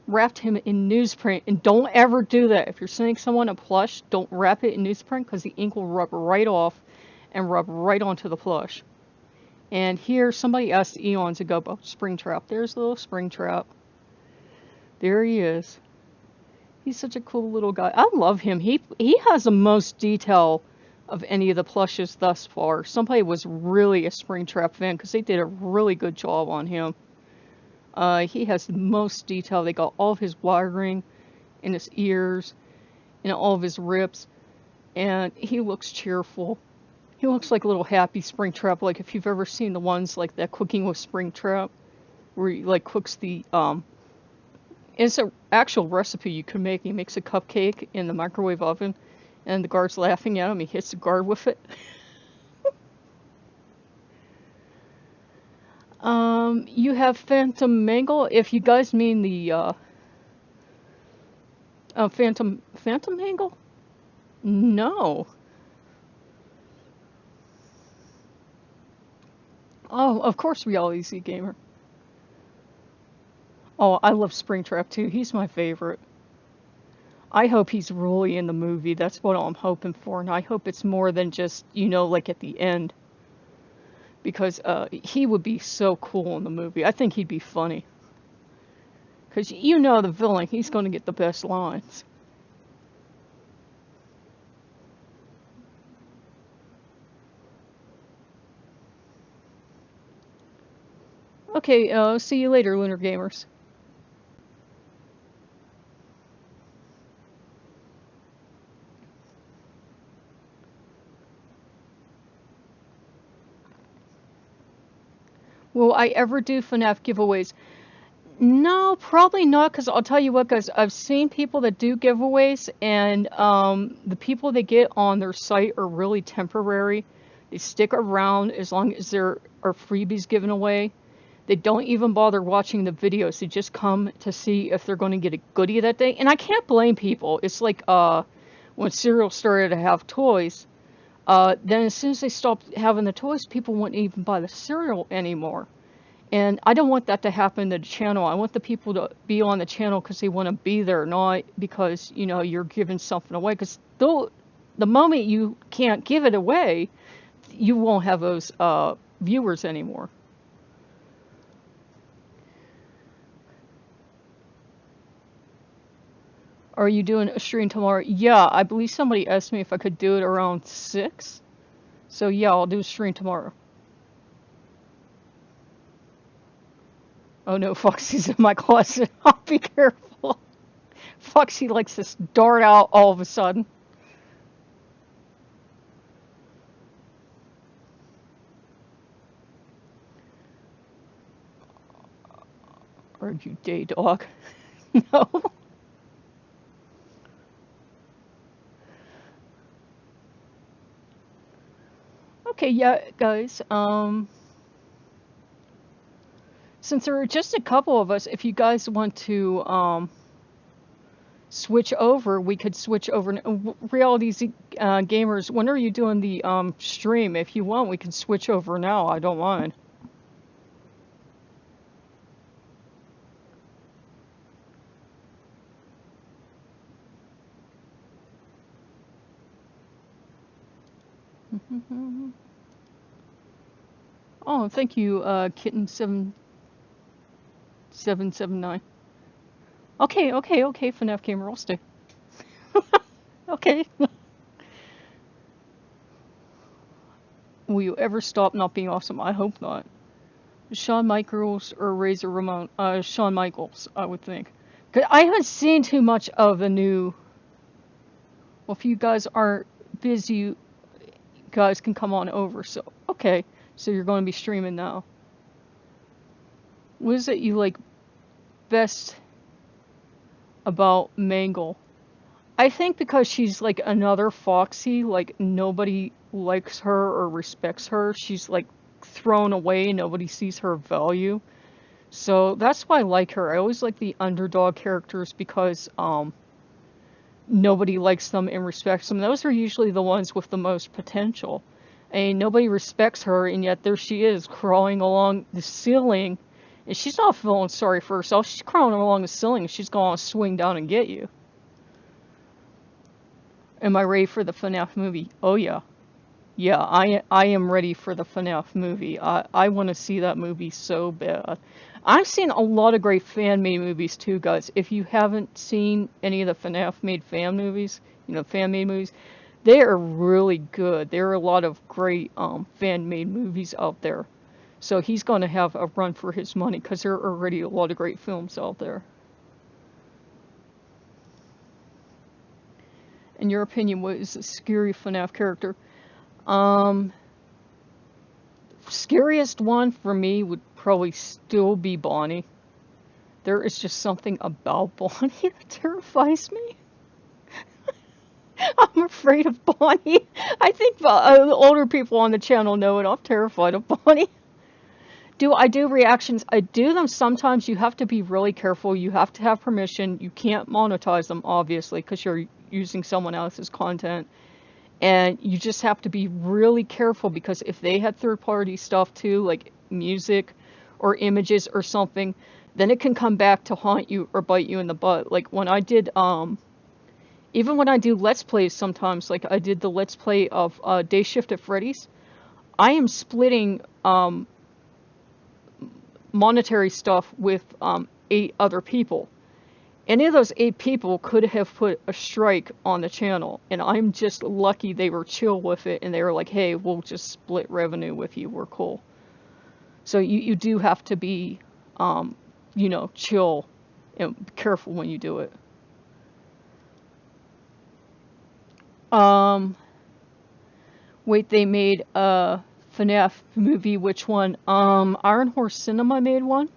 wrapped him in newsprint, and don't ever do that. If you're sending someone a plush, don't wrap it in newsprint because the ink will rub right off and rub right onto the plush. And here, somebody asked eons ago about Springtrap. There's a little Springtrap. There he is. He's such a cool little guy. I love him. He has the most detail of any of the plushes thus far. Somebody was really a Springtrap fan because they did a really good job on him. He has the most detail. They got all of his wiring in his ears and all of his ribs, and he looks cheerful. He looks like a little happy Springtrap, like if you've ever seen the ones like that Cooking with Springtrap, where he like cooks the it's an actual recipe you can make. He makes a cupcake in the microwave oven, and the guard's laughing at him. He hits the guard with it. You have Phantom Mangle. If you guys mean the Phantom Mangle? No. Oh, of course, Reality Z Gamer. Oh, I love Springtrap too. He's my favorite. I hope he's really in the movie. That's what I'm hoping for, and I hope it's more than just, you know, like at the end. Because he would be so cool in the movie. I think he'd be funny. Because you know the villain, he's going to get the best lines. Okay, see you later, Lunar Gamers. Will I ever do FNAF giveaways? No, probably not, because I'll tell you what, guys, I've seen people that do giveaways, and the people they get on their site are really temporary. They stick around as long as there are freebies given away. They don't even bother watching the videos. They just come to see if they're going to get a goodie that day. And I can't blame people. It's like when cereal started to have toys. Then as soon as they stopped having the toys, people wouldn't even buy the cereal anymore. And I don't want that to happen to the channel. I want the people to be on the channel because they want to be there, not because, you know, you're giving something away. Because the moment you can't give it away, you won't have those viewers anymore. Are you doing a stream tomorrow? Yeah, I believe somebody asked me if I could do it around 6. So yeah, I'll do a stream tomorrow. Oh no, Foxy's in my closet. I'll be careful. Foxy likes to dart out all of a sudden. Are you day dog? No. Okay, yeah, guys. Since there are just a couple of us, if you guys want to switch over, we could switch over. Reality Gamers, when are you doing the stream? If you want, we can switch over now. I don't mind. Oh, thank you, Kitten7779. Okay, FNAF Gamer, I'll stay. Okay. Will you ever stop not being awesome? I hope not. Shawn Michaels or Razor Ramon? Shawn Michaels, I would think. 'Cause I haven't seen too much of the new. Well, if you guys aren't busy, you guys can come on over. So, okay. So you're going to be streaming now. What is it you like best about Mangle? I think because she's like another Foxy, like nobody likes her or respects her. She's like thrown away, nobody sees her value. So that's why I like her. I always like the underdog characters because nobody likes them and respects them. Those are usually the ones with the most potential. And nobody respects her, and yet there she is crawling along the ceiling. And she's not feeling sorry for herself. She's crawling along the ceiling and she's going to swing down and get you. Am I ready for the FNAF movie? Oh yeah. Yeah, I am ready for the FNAF movie. I want to see that movie so bad. I've seen a lot of great fan-made movies too, guys. If you haven't seen any of the FNAF-made fan movies, you know, fan-made movies, they are really good. There are a lot of great fan-made movies out there. So he's going to have a run for his money because there are already a lot of great films out there. In your opinion, what is the scary FNAF character? Scariest one for me would probably still be Bonnie. There is just something about Bonnie that terrifies me. I'm afraid of Bonnie. I think the older people on the channel know it. I'm terrified of Bonnie. Do I do reactions? I do them sometimes. You have to be really careful. You have to have permission. You can't monetize them, obviously, because you're using someone else's content. And you just have to be really careful because if they had third-party stuff too, like music or images or something, then it can come back to haunt you or bite you in the butt. Like when I did, even when I do Let's Plays sometimes, like I did the Let's Play of Day Shift at Freddy's, I am splitting monetary stuff with 8 other people. Any of those 8 people could have put a strike on the channel, and I'm just lucky they were chill with it, and they were like, hey, we'll just split revenue with you, we're cool. So you do have to be, you know, chill and be careful when you do it. Wait, they made a FNAF movie, which one? Iron Horse Cinema made one.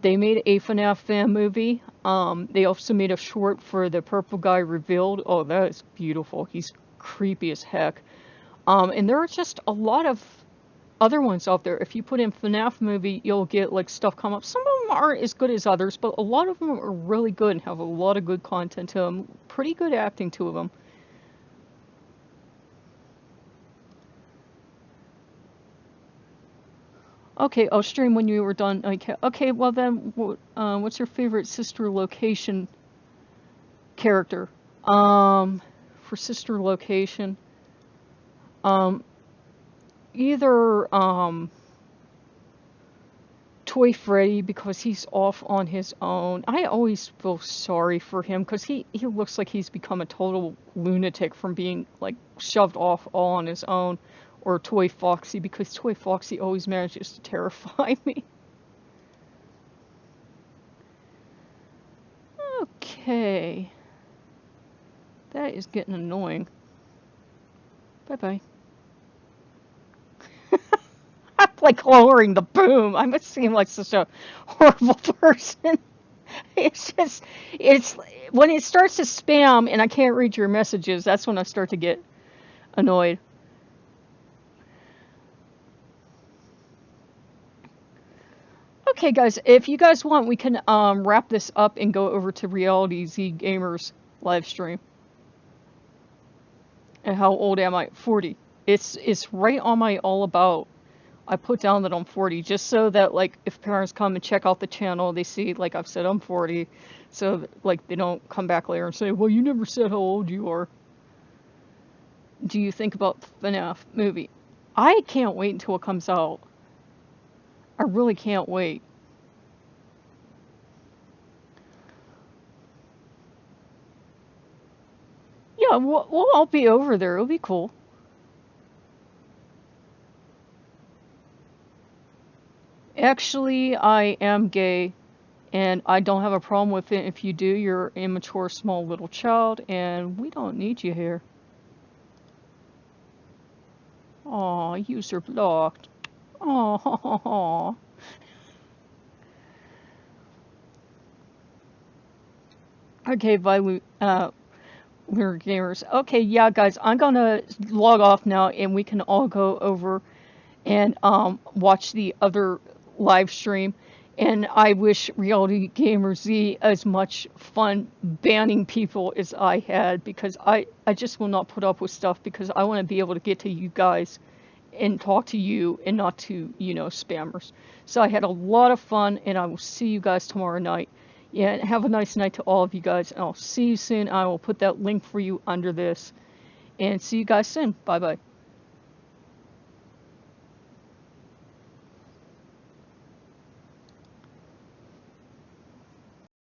They made a FNAF fan movie. They also made a short for the purple guy revealed. Oh, that is beautiful. He's creepy as heck. And there are just a lot of other ones out there. If you put in FNAF movie, you'll get like stuff come up. Some of them aren't as good as others, but a lot of them are really good and have a lot of good content to them. Pretty good acting to them. Okay, I'll stream when you were done. Okay, well then, what's your favorite sister location character? For sister location, um, either Toy Freddy because he's off on his own. I always feel sorry for him because he looks like he's become a total lunatic from being like shoved off all on his own. Or Toy Foxy because Toy Foxy always manages to terrify me. Okay. That is getting annoying. Bye-bye. I'm like lowering the boom. I must seem like such a horrible person. It's just, it's when it starts to spam and I can't read your messages, that's when I start to get annoyed. Okay, guys, if you guys want, we can wrap this up and go over to Reality Z Gamers live stream. And how old am I? 40. It's right on my all about. I put down that I'm 40 just so that like if parents come and check out the channel, they see like I've said I'm 40, so like they don't come back later and say, "Well, you never said how old you are." Do you think about the FNAF movie? I can't wait until it comes out. I really can't wait. Yeah, we'll all be over there. It'll be cool. Actually, I am gay, and I don't have a problem with it. If you do, you're an immature, small little child, and we don't need you here. Aw, user blocked. Aw. Okay, bye, Lunar Gamers. Okay, yeah, guys, I'm gonna log off now, and we can all go over and watch the other live stream. And I wish Reality Gamer Z as much fun banning people as I had because I just will not put up with stuff because I want to be able to get to you guys and talk to you and not to, spammers. So I had a lot of fun and I will see you guys tomorrow night. Yeah, have a nice night to all of you guys. And I'll see you soon. I will put that link for you under this. And see you guys soon. Bye-bye.